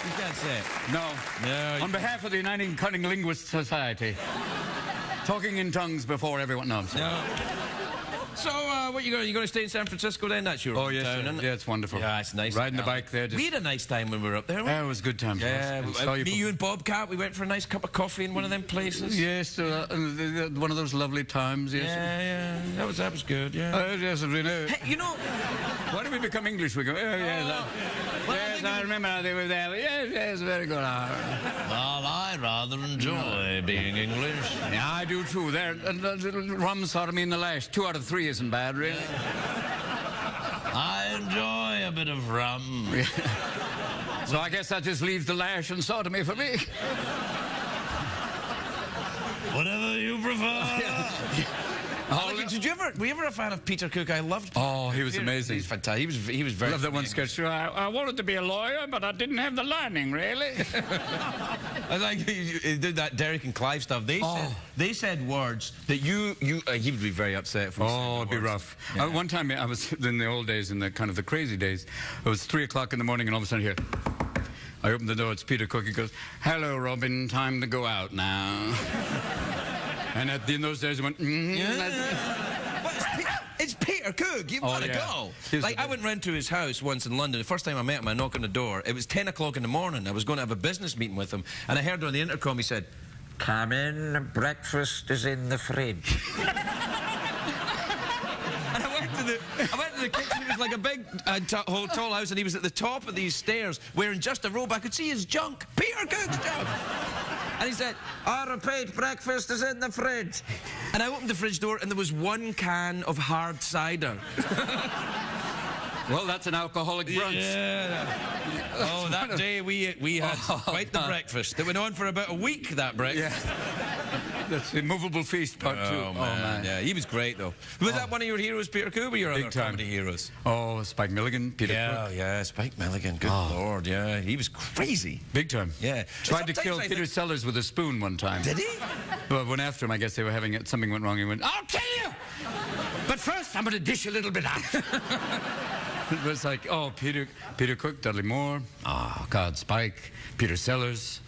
You can't say it. No. No. On behalf of the United Cunning Linguist Society, talking in tongues before everyone... No, I'm sorry. No. So, what you going to stay in San Francisco then? That's your Oh, yes, town, sir. isn't it? Yeah, it's wonderful. Yeah, it's nice. Riding the bike there. Just... We had a nice time when we were up there. Yeah, it was a good time. Yeah, I saw me, you and Bobcat, we went for a nice cup of coffee in one of them places. Yes, one of those lovely times, yes. Yeah, that was good, yeah. Yes, we know. Hey, you know... Why do we become English? We go, oh, yes, yes, I remember they were there. Yes, yes, very good. Well, I rather enjoy being English. Yeah, I do too. There, rum sort of me in the lash. 2 out of 3 isn't bad, really. I enjoy a bit of rum. So I guess that just leaves the lash and sodomy for me. Whatever you prefer. Were you ever a fan of Peter Cook? I loved Peter. Oh, he was amazing. He's fantastic. He was very... I love that one sketch. I wanted to be a lawyer, but I didn't have the lining, really. I like he did that Derek and Clive stuff. They said words that he would be very upset if we said Oh, it'd be words. rough. Yeah. One time, I was in the old days, in the kind of the crazy days. It was 3 o'clock in the morning, and all of a sudden here, I opened the door. It's Peter Cook. He goes, "Hello, Robin. Time to go out now." And in those days, I went, It's Peter Cook. You've got to go. Like, I went round to his house once in London. The first time I met him, I knocked on the door. It was 10 o'clock in the morning. I was going to have a business meeting with him. And I heard on the intercom, he said, Come in, breakfast is in the fridge. and I went to the kitchen. It was like a big tall house, and he was at the top of these stairs wearing just a robe. I could see his junk. Peter Cook's junk. And he said, I repeat, breakfast is in the fridge. and I opened the fridge door, and there was 1 can of hard cider. well, that's an alcoholic brunch. Yeah. Oh, that day we had quite the breakfast. It went on for about a week, that breakfast. Yeah. That's the Immovable Feast, part 2. Oh, man. Yeah, he was great, though. Was that one of your heroes, Peter Cook, or your Big other time. comedy heroes? Oh, Spike Milligan, Peter Cook. Yeah, Spike Milligan. Good Lord, yeah. He was crazy. Big time. Yeah. Tried to Sometimes kill I Peter think- Sellers with a spoon one time. Did he? Well, when after him, I guess they were having it, something went wrong. He went, I'll kill you! But first, I'm going to dish a little bit out. It was like, oh, Peter Cook, Dudley Moore, oh, God, Spike, Peter Sellers.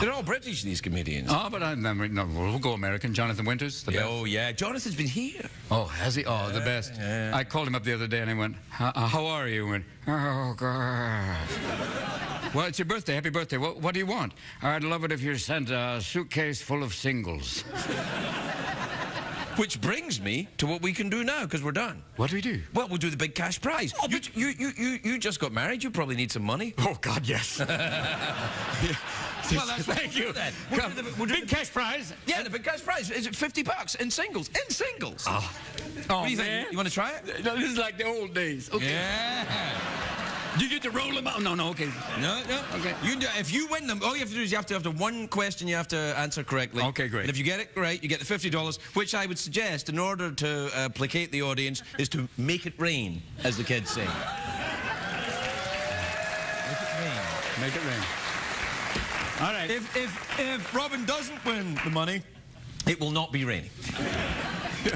They're all British, these comedians. Oh, but we'll go American. Jonathan Winters, the best. Oh, yeah. Jonathan's been here. Oh, has he? Oh, the best. Yeah. I called him up the other day and I went, how are you? He went, oh, God. Well, it's your birthday. Happy birthday. What do you want? I'd love it if you sent a suitcase full of singles. Which brings me to what we can do now, because we're done. What do we do? Well, we'll do the big cash prize. Oh, you just got married. You probably need some money. Oh, God, yes. Well, that's what Thank we'll you. do then. We'll do Big cash prize. Yeah, the big cash prize. Is it $50 in singles? In singles. Oh, What do you man. think? You want to try it? No, this is like the old days. Okay. Yeah. Do you get to roll them out? No, okay. No. Okay. If you win them, all you have to do is you have to have one question you have to answer correctly. Okay, great. And if you get it right, you get the $50, which I would suggest, in order to placate the audience, is to make it rain, as the kids say. Make it rain. Make it rain. All right. If Robin doesn't win the money, it will not be raining.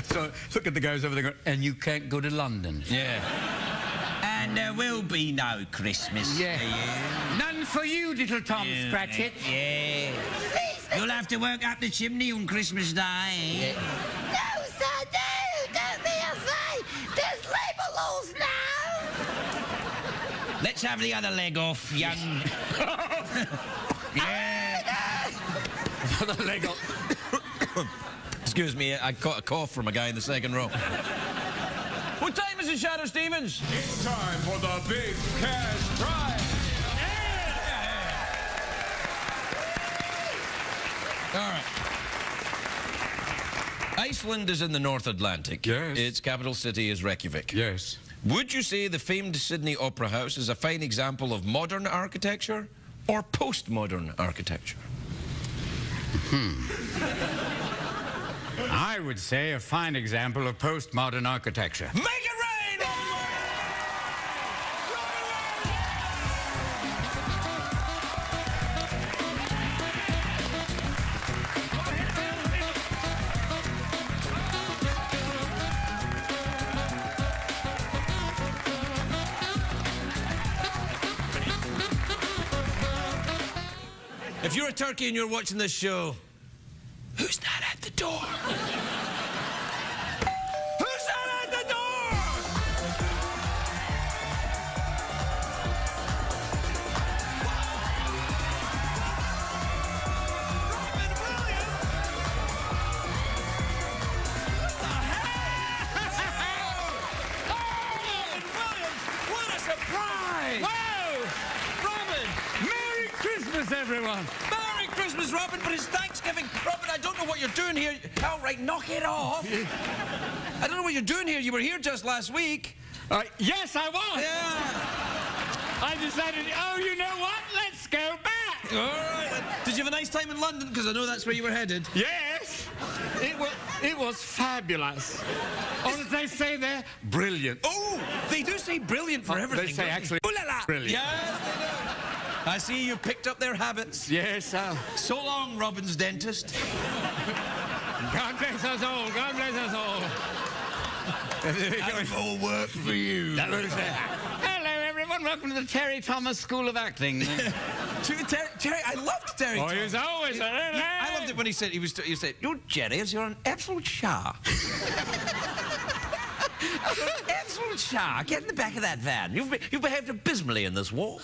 So look at the guys over there going, and you can't go to London. Yeah. And there will be no Christmas Yeah. for you. None for you, little Tom Scratchit. Yeah. You'll have to work up the chimney on Christmas Day. No, sir, no! Don't be afraid! There's labels now! Let's have the other leg off, young... Yeah. The leg up. Excuse me, I caught a cough from a guy in the second row. What time is it, Shadow Stevens? It's time for the big cash prize. All right. Iceland is in the North Atlantic. Yes. Its capital city is Reykjavik. Yes. Would you say the famed Sydney Opera House is a fine example of modern architecture or postmodern architecture? I would say a fine example of postmodern architecture. Make it rain! If you're a turkey and you're watching this show, who's that at the door? Who's that at the door? Robin Williams! What the hell? Robin Williams! What a surprise! Whoa! Robin! Merry Christmas, everyone! Merry Christmas, Robin, but it's Thanksgiving. Robin, I don't know what you're doing here. All right, knock it off. I don't know what you're doing here. You were here just last week. Yes, I was! Yeah. I decided, oh, you know what? Let's go back! All right. Did you have a nice time in London? Because I know that's where you were headed. Yes! It was fabulous. Or as they say there, brilliant. Oh, they do say brilliant for everything. They say don't actually Ooh la la. brilliant. Yes, they do. I see you've picked up their habits. Yes, So long, Robin's dentist. God bless us all. God bless us all. That'll all work for you. That was it. Hello, everyone. Welcome to the Terry Thomas School of Acting. Terry, I loved Terry. Oh, Thomas. he was always I loved it when he said, you said, you're Jerry, you're an absolute shark. Absolute shark. Get in the back of that van. You've behaved abysmally in this war.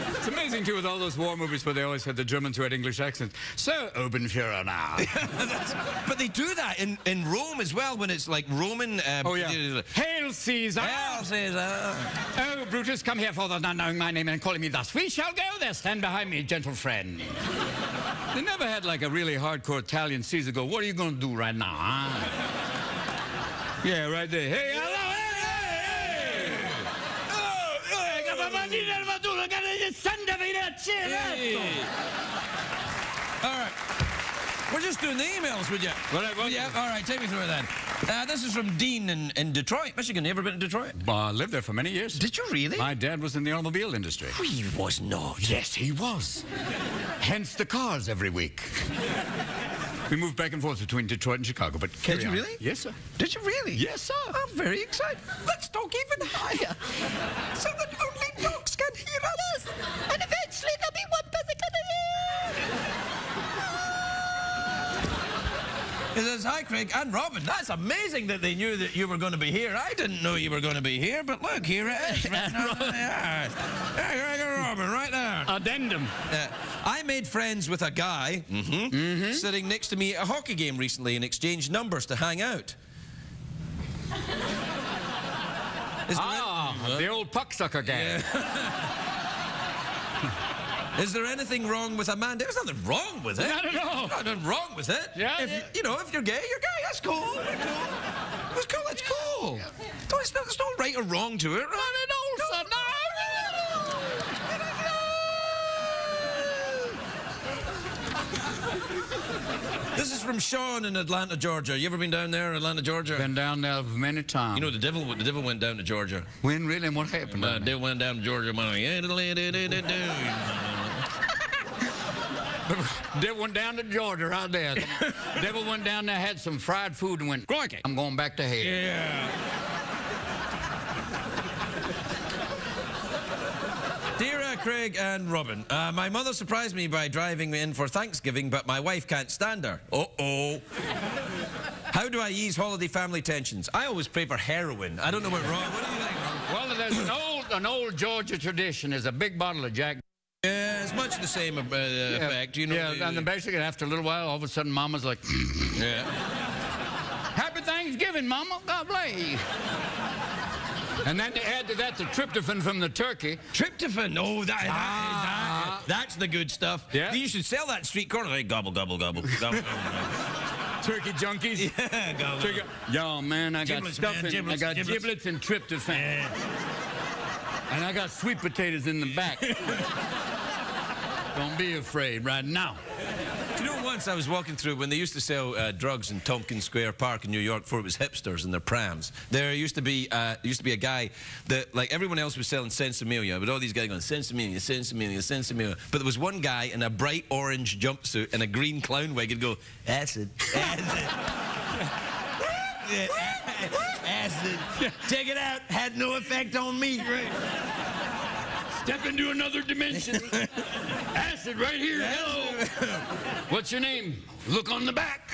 It's amazing, too, with all those war movies where they always had the Germans who had English accents. So, Obenführer now. But they do that in Rome as well, when it's like Roman... Oh, yeah. Hail, Caesar! Hail, Caesar! Oh, Brutus, come here, for not knowing my name and calling me thus. We shall go there. Stand behind me, gentle friend. They never had, like, a really hardcore Italian Caesar go, what are you going to do right now, huh? Yeah, right there. Hey, hello, hey! All right. We're just doing the emails, would you? Well, yeah, all right, take me through it then. This is from Dean in Detroit, Michigan. You ever been to Detroit? I lived there for many years. Did you really? My dad was in the automobile industry. He was not. Yes, he was. Hence the cars every week. We moved back and forth between Detroit and Chicago, but Did you really? Yes, sir. Did you really? Yes, sir. I'm very excited. Let's talk even higher, so that only dogs can hear us. And eventually there'll be one person gonna hear! He says, hi, Craig and Robin. That's amazing that they knew that you were going to be here. I didn't know you were going to be here, but look, here it is. Right there. Craig and Robin, right there. Addendum. I made friends with a guy sitting next to me at a hockey game recently and exchanged numbers to hang out. The old pucksucker gang. Is there anything wrong with a man? There's nothing wrong with it. Not at all. Nothing wrong with it. Yeah, If you know, if you're gay, you're gay. That's cool. That's cool. That's cool. That's cool. There's no right or wrong to it. Right? This is from Sean in Atlanta, Georgia. You ever been down there in Atlanta, Georgia? Been down there many times. You know, the devil went down to Georgia. When really and what happened? The devil went down to Georgia. Devil went down to Georgia right there. Devil went down there, had some fried food, and went, "Crikey, I'm going back to hell." Yeah. Dear Craig and Robin, my mother surprised me by driving me in for Thanksgiving, but my wife can't stand her. Uh-oh. How do I ease holiday family tensions? I always pray for heroin. I don't know what wrong. What do you think? Well, there's an old Georgia tradition. There's a big bottle of Jack. Yeah, it's much the same effect, you know. Yeah, and then basically after a little while, all of a sudden, Mama's like, Yeah. "Happy Thanksgiving, Mama. God bless you." And then they add to that the tryptophan from the turkey. Tryptophan. Oh, that's the good stuff. Yeah. You should sell that street corner. Like, gobble, gobble, gobble, gobble, gobble. Turkey junkies. Yeah, gobble. Turkey. Yo, man, I got Giblets, stuffing. man, giblets, I got giblets. giblets and tryptophan. And I got sweet potatoes in the back. Don't be afraid right now. You know, once I was walking through when they used to sell drugs in Tompkins Square Park in New York before it was hipsters and their prams. There used to be a guy that, like, everyone else was selling Sensimilia, but all these guys going Sensimilia, Sensimilia, Sensimilia. But there was one guy in a bright orange jumpsuit and a green clown wig and go, acid, acid. Acid. Check it out. Had no effect on me. Right. Step into another dimension. Acid right here. Hello. What's your name? Look on the back.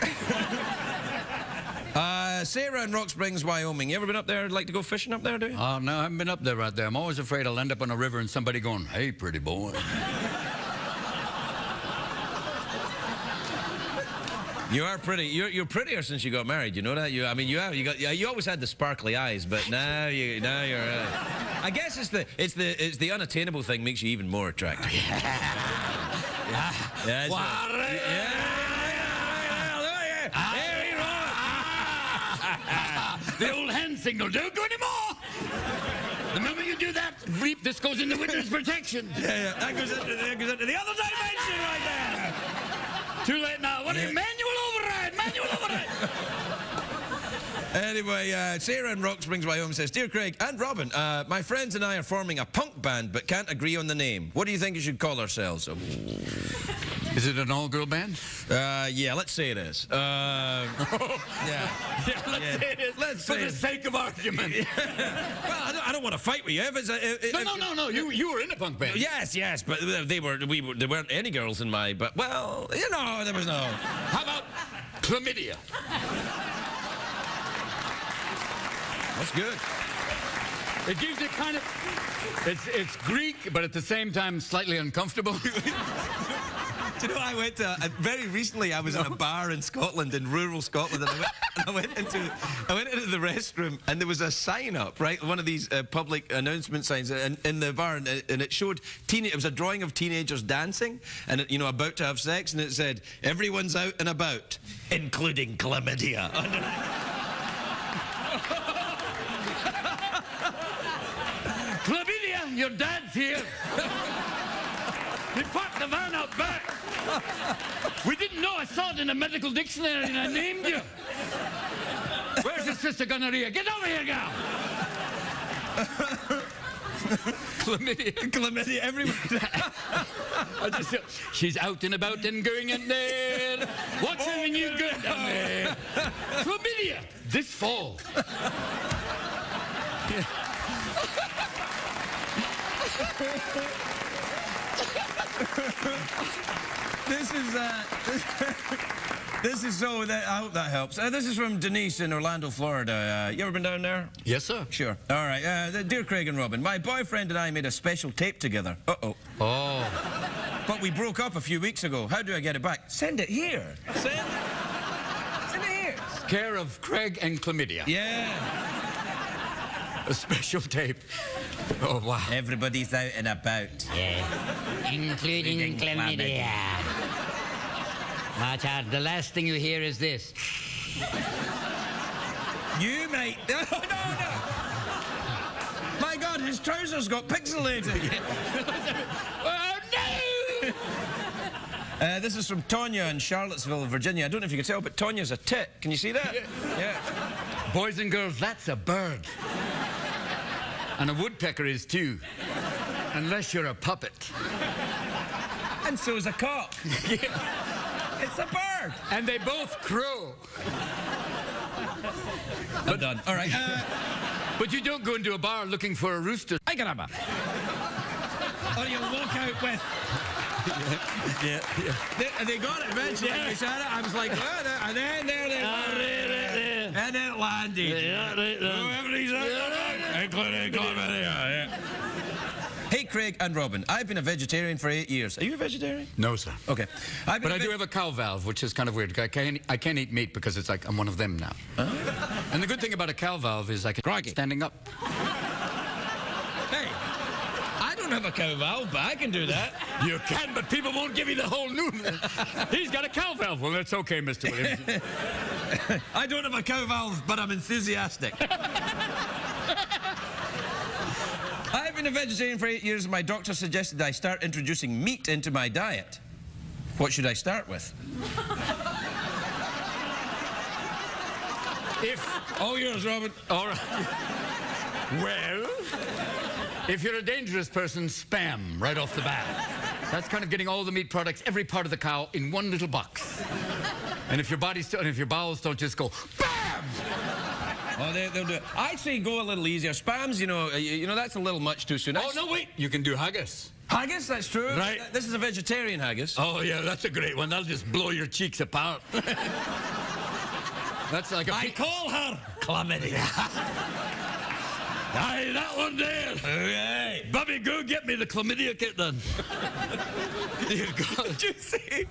Sarah in Rock Springs, Wyoming. You ever been up there? Like to go fishing up there, do you? Oh, no, I haven't been up there right there. I'm always afraid I'll end up on a river and somebody going, "Hey, pretty boy." You are pretty. You're prettier since you got married. You know that. You always had the sparkly eyes, but now you're. I guess it's the unattainable thing makes you even more attractive. Yeah. The old hand signal don't go anymore. The moment you do that, bleep, this goes into witness protection. Yeah. That goes into the other dimension right there. Too late now. What are you? Manual override. Manual override. Anyway, Sarah in Rock Springs, Wyoming says, "Dear Craig and Robin, my friends and I are forming a punk band but can't agree on the name. What do you think we should call ourselves?" Is it an all-girl band? Yeah, let's say it is. Yeah, Let's say it is. Let's for say the it. sake of argument. Well, I don't want to fight with you. If it's No. You were in a punk band. Yes, but there weren't any girls in my. But well, you know, there was no. How about chlamydia? That's good. It gives you kind of. It's Greek, but at the same time slightly uncomfortable. Do you know, I went to very recently. I was in a bar in Scotland, in rural Scotland, and I went into the restroom, and there was a sign up, right, one of these public announcement signs in the bar, and it showed it was a drawing of teenagers dancing, and about to have sex, and it said, "Everyone's out and about, including chlamydia." Chlamydia, your dad's here. He parked the van out back. We didn't know. I saw it in a medical dictionary and I named you. Where's your sister gonorrhea? Get over here, gal. Chlamydia, everyone. She's out and about and going in there. What's having you good down there? Chlamydia, this fall. This is so. I hope that helps. This is from Denise in Orlando, Florida. You ever been down there? Yes, sir. Sure. All right. Dear Craig and Robin, my boyfriend and I made a special tape together. Uh-oh. Oh. But we broke up a few weeks ago. How do I get it back? Send it here. Send it here. Care of Craig and chlamydia. Yeah. A special tape. Oh, wow. Everybody's out and about. Yeah. Including chlamydia. Watch out. The last thing you hear is this. You, mate. No. My God, his trousers got pixelated. Oh, no! This is from Tonya in Charlottesville, Virginia. I don't know if you can tell, but Tonya's a tit. Can you see that? Yeah. Boys and girls, that's a bird. And a woodpecker is too. Unless you're a puppet. And so's a cock. It's a bird. And they both crow. I'm done. All right. But you don't go into a bar looking for a rooster. Ay caramba. Or you walk out with. Yeah. They got it eventually. Yeah. They said it. I was like, oh, and then there they were. And then it landed. Oh, everything's including chlamydia. Hey, Craig and Robin, I've been a vegetarian for 8 years. Are you a vegetarian? No, sir. Okay. But I do have a cow valve, which is kind of weird. I can't eat meat because it's like I'm one of them now. And the good thing about a cow valve is I can standing up. Hey, I don't have a cow valve, but I can do that. You can, but people won't give you the whole noodle. He's got a cow valve. Well, that's okay, Mr. Williams. I don't have a cow valve, but I'm enthusiastic. I've been a vegetarian for 8 years, and my doctor suggested I start introducing meat into my diet. What should I start with? All yours, Robin. All right. Well, if you're a dangerous person, spam right off the bat. That's kind of getting all the meat products, every part of the cow, in one little box. And if your bowels don't just go BAM! Oh, they'll do it. I'd say go a little easier. Spams, you know, that's a little much too soon. Oh, no, wait. You can do haggis. Haggis, that's true. Right. This is a vegetarian haggis. Oh, yeah, that's a great one. That'll just blow your cheeks apart. That's like a... I call her chlamydia. Aye, that one there. Okay. Bobby, go get me the chlamydia kit then. Dear God. Did you see?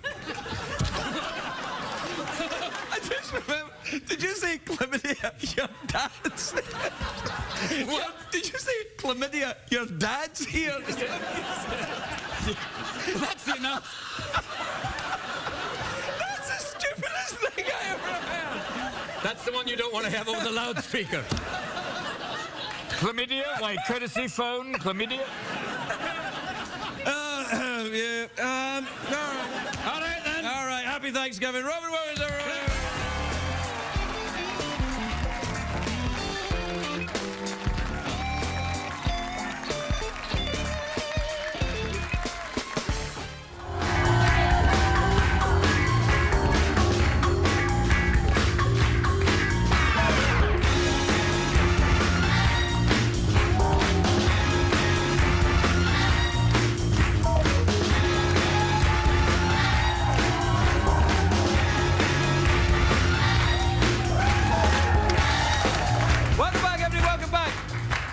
I just remember. Did you say chlamydia? Your dad's. What? Did you say chlamydia? Your dad's here. That's enough. That's the stupidest thing I ever heard. That's the one you don't want to have over the loudspeaker. Chlamydia? Why, courtesy phone? Chlamydia? Yeah. All right, then. All right. Happy Thanksgiving, Robin Williams, everyone.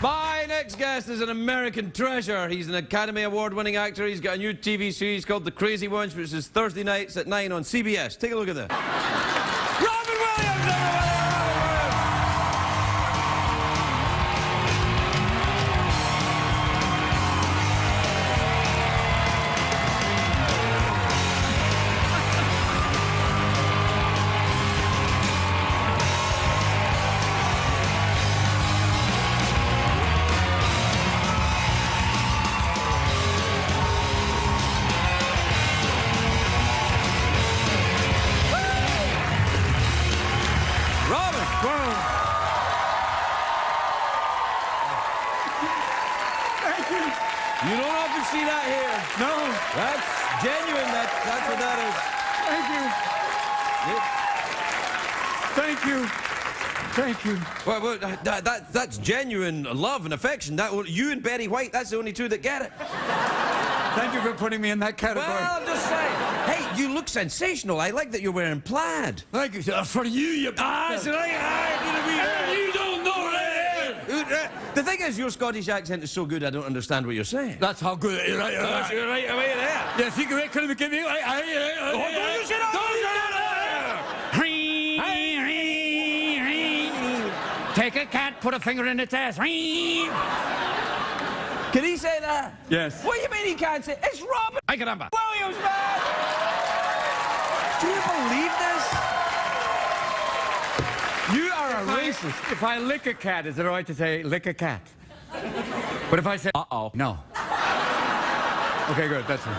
My next guest is an American treasure. He's an Academy Award-winning actor. He's got a new TV series called The Crazy Ones, which is Thursday nights at 9 on CBS. Take a look at this. Robin Williams, everybody! You don't often see that here. No. That's genuine. That's what that is. Thank you. Thank you. Well, that's genuine love and affection. You and Betty White, that's the only two that get it. Thank you for putting me in that category. Well, I'm just saying. Hey, you look sensational. I like that you're wearing plaid. Thank you, sir. For you That's right. You don't know that. The thing is, your Scottish accent is so good, I don't understand what you're saying. That's how good it is. Right, You're right away there. Yeah, think of it, couldn't give me. Take a cat, put a finger in its ass. Can he say that? Yes. What do you mean he can't say? It's Robin Williams, man! Do you believe this? You are a racist. If I lick a cat, is it all right to say lick a cat? But if I say uh-oh, no. Okay, good, that's it.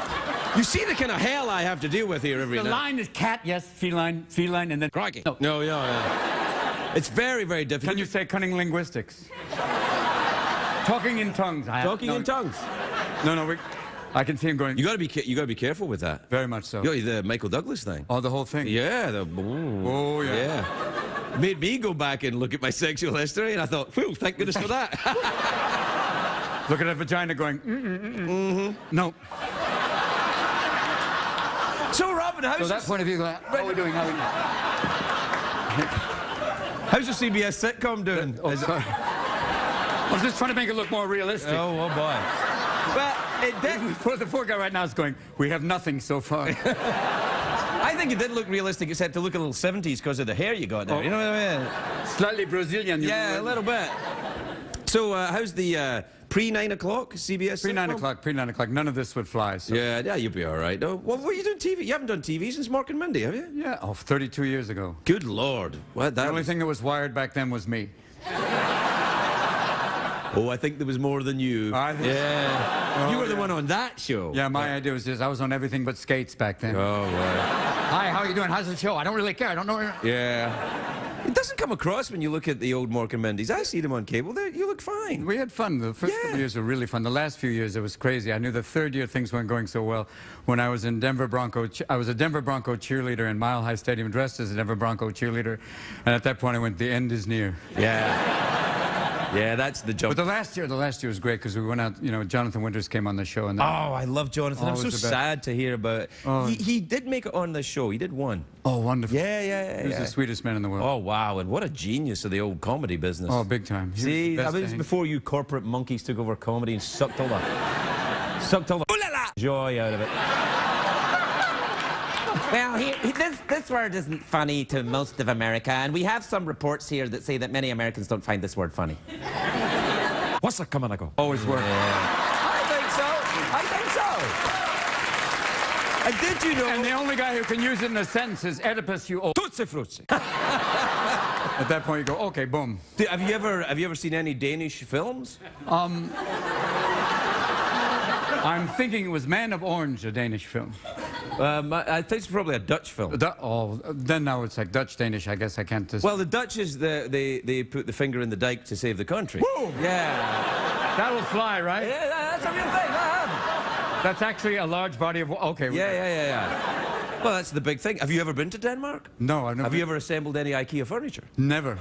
You see the kind of hell I have to deal with here every The night. line is cat, yes, feline, and then... Crikey. No. Yeah. It's very, very difficult. Can you say cunning linguistics? Talking in tongues. Talking in tongues? No, I can see him going. You got to be careful with that. Very much so. You know, the Michael Douglas thing. Oh, the whole thing. Yeah. Oh, yeah. Yeah. Made me go back and look at my sexual history, and I thought, whew, thank goodness for that. Look at a vagina going. No. So, Robin, So that point of view, how are we doing? How's your CBS sitcom doing? Oh, sorry. I was just trying to make it look more realistic. Oh boy. Well, it did. The poor guy right now is going, we have nothing so far. I think it did look realistic, except to look a little 70s because of the hair you got there. You know what I mean? Slightly Brazilian. Yeah, a little bit. So, how's the pre-9 o'clock CBS? Pre-9 o'clock. None of this would fly. So. Yeah, you'll be all right. No, what are you doing TV? You haven't done TV since Mark and Mindy, have you? Yeah, 32 years ago. Good Lord. What, The only thing that was wired back then was me. Oh, I think there was more than you. Yeah. You were the one on that show. Yeah, my idea was this. I was on everything but skates back then. Oh, right. Hi, how are you doing? How's the show? I don't really care. I don't know. Yeah. It doesn't come across when you look at the old Mark and Mindy's. I see them on cable. You look fine. We had fun. The first couple years were really fun. The last few years, it was crazy. I knew the third year things weren't going so well. When I was in Denver Bronco, I was a Denver Bronco cheerleader in Mile High Stadium, dressed as a Denver Bronco cheerleader. And at that point, I went, the end is near. Yeah. Yeah, that's the joke. But the last year was great because we went out, you know, Jonathan Winters came on the show. And oh, I love Jonathan. I'm so Always the best. sad to hear about it. Oh. He did make it on the show. He did one. Oh, wonderful. Yeah. He was the sweetest man in the world. Oh, wow. And what a genius of the old comedy business. Oh, big time. He was See, the best I mean, it was thing. before you corporate monkeys took over comedy and sucked all the joy out of it. Well, this word isn't funny to most of America, and we have some reports here that say that many Americans don't find this word funny. What's that coming? I go. Always worked. I think so. And did you know? And the only guy who can use it in a sentence is Oedipus, you old. Tootsie Fruitsie. At that point, you go, okay, boom. Have you ever seen any Danish films? I'm thinking it was Man of Orange, a Danish film. I think it's probably a Dutch film. Then now it's like Dutch-Danish, I guess I can't just... Well, the Dutch is they put the finger in the dike to save the country. Woo! Yeah. That'll fly, right? Yeah, that's a real thing. That's actually a large body of... Okay. Yeah. Well, that's the big thig. Have you ever been to Denmark? No, I've never... Have you ever assembled any IKEA furniture? Never.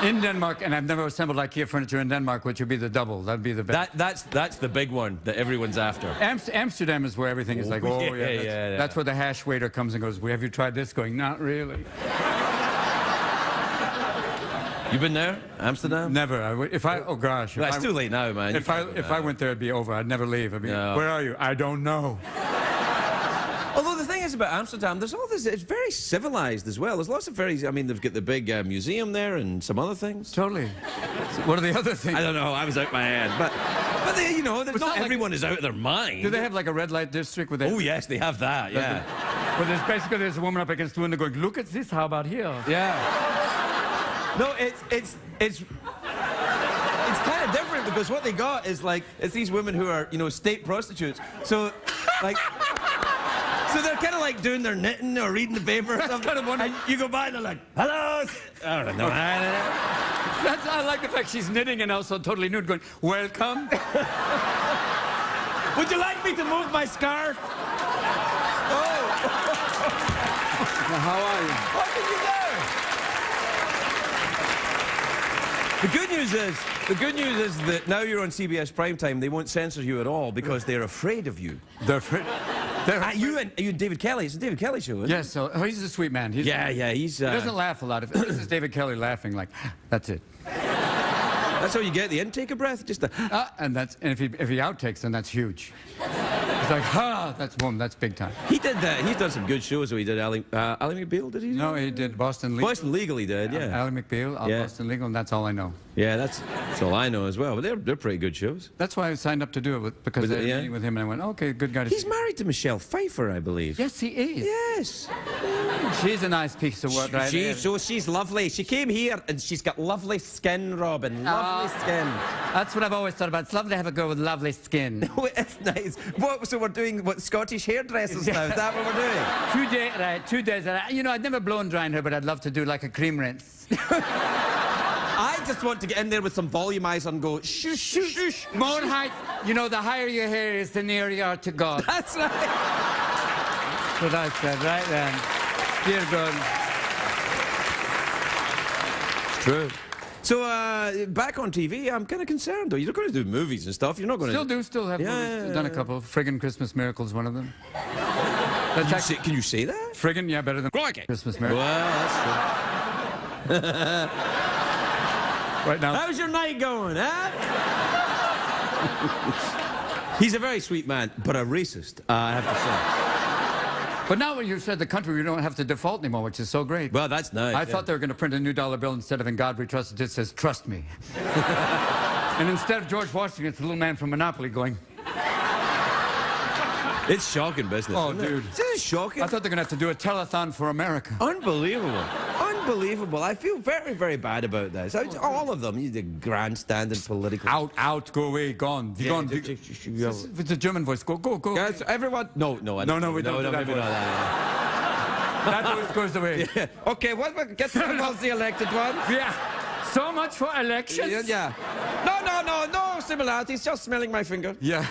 In Denmark, and I've never assembled IKEA furniture in Denmark, which would be the double. That'd be the best. That's the big one that everyone's after. Amsterdam is where everything is like, yeah. That's where the hash waiter comes and goes, have you tried this? Going, not really. You been there, Amsterdam? Never. Oh gosh. Well, it's too late now, man. If I went there, it'd be over. I'd never leave. I'd be, No. Where are you? I don't know. Although the thing is about Amsterdam, there's all this. It's very civilized as well. There's lots of very. I mean, they've got the big museum there and some other things. Totally. So what are the other things? I don't know. I was out my head, but they, you know, not not everyone is out of their mind. Do they have like a red light district with? Oh yes, they have that. Yeah. Well, there's a woman up against the window going, look at this. How about here? Yeah. No, it's kind of different because what they got is like it's these women who are state prostitutes. So like. So they're kind of like doing their knitting or reading the paper or something. Kind of and you go by and they're like, hello. I don't know. I like the fact she's knitting and also totally nude going, welcome. Would you like me to move my scarf? Oh. Now, how are you? What did you do? The good news is that now you're on CBS Primetime, they won't censor you at all because they're afraid of you. They're afraid. You and David Kelly. It's a David Kelly show, isn't it? Yes, so he's a sweet man. He's. He doesn't laugh a lot. If this is David Kelly laughing, like, that's it. That's how you get the intake of breath. Just and if he outtakes, then that's huge. It's like, that's big time. He did that. He's done some good shows. So he did Ally McBeal, did he? No, he did Boston Legal. Boston Legal he did, yeah. Ally McBeal, Boston Legal, and that's all I know. Yeah, that's all I know as well. But they're pretty good shows. That's why I signed up to do it, because I was meeting with him, and I went, okay, good guy to see. He's married to Michelle Pfeiffer, I believe. Yes, he is. Yes. She's a nice piece of work, right? She's lovely. She came here and she's got lovely skin, Robin. Lovely skin. That's what I've always thought about. It's lovely to have a girl with lovely skin. It's nice. So we're doing Scottish hairdressers now? Is that what we're doing? 2 days. You know, I'd never blown dry on her, but I'd love to do like a cream rinse. I just want to get in there with some volumizer and go, shh, shh, shh. More height. You know, the higher your hair is, the nearer you are to God. That's right. That's what I said, right then. Dear God. It's true. So, back on TV, I'm kind of concerned, though. You're going to do movies and stuff. You're not going to... Still have movies. Done a couple. Friggin' Christmas Miracle's one of them. Can you say that? Friggin', yeah, better than Crikey. Christmas Miracle. Well, that's true. Right now. How's your night going, huh? He's a very sweet man, but a racist, I have to say. But now when you said the country, we don't have to default anymore, which is so great. Well, that's nice. I thought they were going to print a new dollar bill instead of "In God We Trust." It just says "Trust me." And instead of George Washington, it's the little man from Monopoly going. It's shocking business. Oh, isn't it? dude. This is shocking. I thought they were going to have to do a telethon for America. Unbelievable. Unbelievable. I feel very, very bad about this. All of them. The grandstanding political. Out, go away, gone. Be gone. It's a German voice. Go. Guys, everyone. No, we don't do that maybe voice. not that voice goes away. Yeah. Okay, get the elected one. Yeah. So much for elections. Yeah. No similarities. Just smelling my finger. Yeah.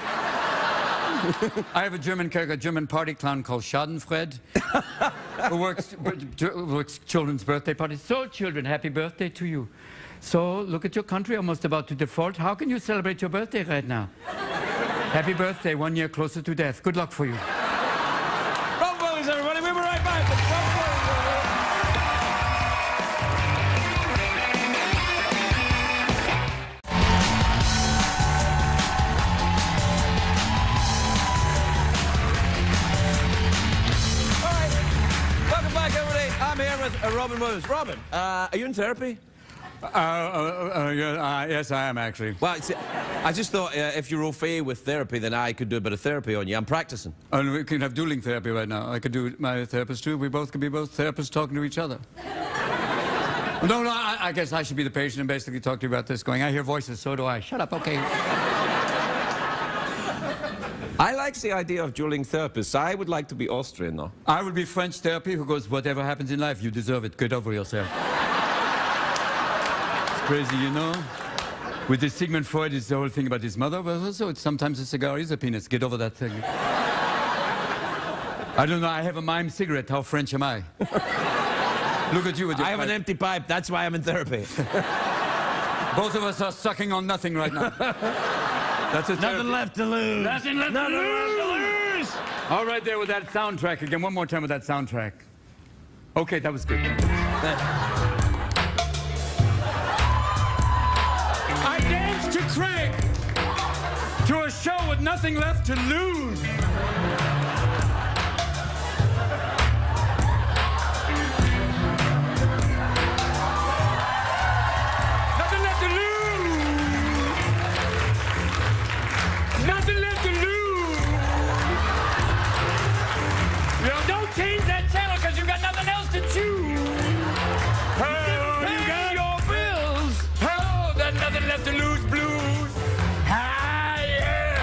I have a German character, a German party clown called Schadenfreude, who works children's birthday parties. So, children, happy birthday to you. So, look at your country, almost about to default. How can you celebrate your birthday right now? Happy birthday, 1 year closer to death. Good luck for you. Rob Williams, everybody. We'll be right back. I'm here with Robin Williams. Robin, are you in therapy? Yes, I am, actually. Well, I just thought if you're au fait with therapy, then I could do a bit of therapy on you. I'm practicing. And we can have dueling therapy right now. I could do my therapist, too. We both could be both therapists talking to each other. No, I guess I should be the patient and basically talk to you about this going, I hear voices, so do I. Shut up, okay. I like the idea of dueling therapists. I would like to be Austrian, though. I would be French therapy who goes, whatever happens in life, you deserve it. Get over yourself. It's crazy, you know? With this Sigmund Freud, it's the whole thing about his mother, but also sometimes a cigar is a penis. Get over that thing. I don't know, I have a mime cigarette. How French am I? Look at you with your I have an empty pipe. That's why I'm in therapy. Both of us are sucking on nothing right now. That's a Nothing left to lose. Nothing left to lose. All right, there with that soundtrack again. One more time with that soundtrack. Okay, that was good. I danced to Craig to a show with nothing left to lose. Nothing left to lose. Don't change that channel because you've got nothing else to choose. Oh, you got your bills. Oh, there's nothing left to lose blues. Ah, yeah.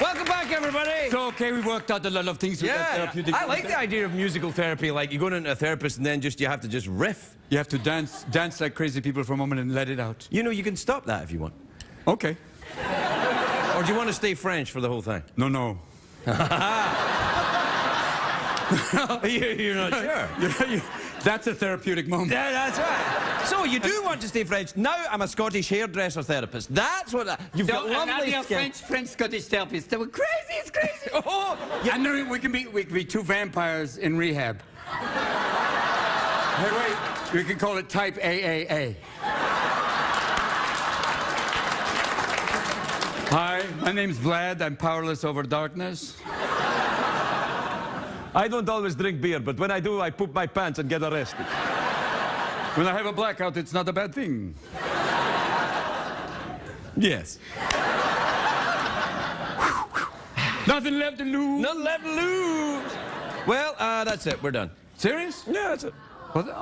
Welcome back, everybody. So, okay, we worked out a lot of things with that therapeutic. I like the idea of musical therapy. Like, you're going into a therapist and then you have to just riff. You have to dance like crazy people for a moment and let it out. You know, you can stop that if you want. Okay. Or do you want to stay French for the whole thing? No. You're not sure? That's a therapeutic moment. Yeah, that's right. So you do want to stay French. Now I'm a Scottish hairdresser therapist. That's what you've got lovely skin. French Scottish therapists. They were crazy. It's crazy. Oh, I know we can be two vampires in rehab. Hey, wait. We can call it type AAA. Hi, my name's Vlad. I'm powerless over darkness. I don't always drink beer, but when I do, I poop my pants and get arrested. When I have a blackout, it's not a bad thing. Yes. Nothing left to lose. Nothing left to lose. Well, that's it. We're done. Serious? Yeah, that's it. What? Oh.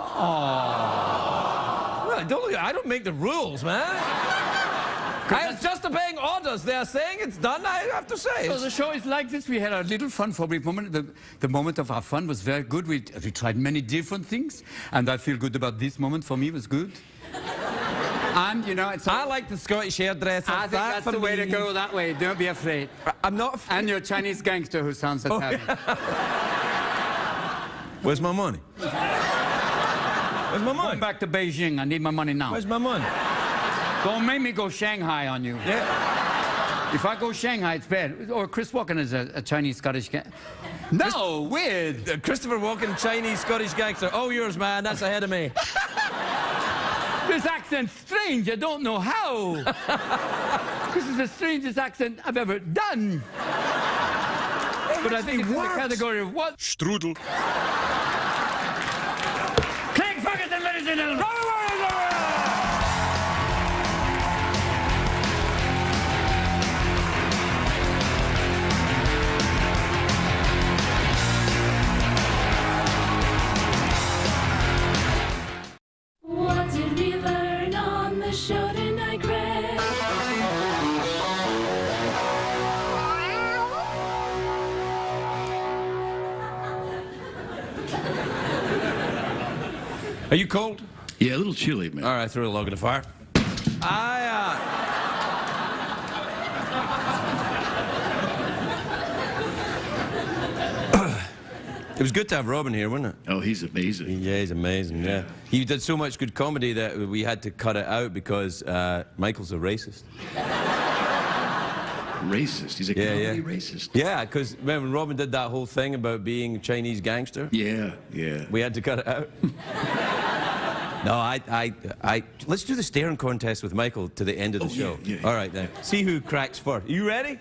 Well, I don't make the rules, man. I'm just obeying orders. They are saying it's done, I have to say. So the show is like this. We had a little fun for a brief moment. The moment of our fun was very good. We tried many different things, and I feel good about this moment. For me, it was good. And, you know, I like the Scottish hairdresser. I think that's the way to go that way. Don't be afraid. I'm not afraid. And your Chinese gangster who sounds Italian. Where's my money? Where's my money? Going back to Beijing. I need my money now. Where's my money? Don't make me go Shanghai on you. Yeah. If I go Shanghai, it's bad. Or Chris Walken is a Chinese Scottish guy. No, weird. Christopher Walken, Chinese Scottish gangster. Oh, yours, man. That's ahead of me. This accent's strange. I don't know how. This is the strangest accent I've ever done. But I think it's in the category of what? Strudel. Craig Ferguson, ladies and gentlemen. What did we learn on the show tonight, Greg? Are you cold? Yeah, a little chilly, man. All right, throw a log in the fire. It was good to have Robin here, wasn't it? Oh, he's amazing. Yeah, he's amazing, yeah. He did so much good comedy that we had to cut it out because Michael's a racist. Racist. He's a comedy racist. Yeah, because remember when Robin did that whole thing about being a Chinese gangster? Yeah, yeah. We had to cut it out. No, let's do the staring contest with Michael to the end of the show. Yeah. All right, then. See who cracks first. You ready?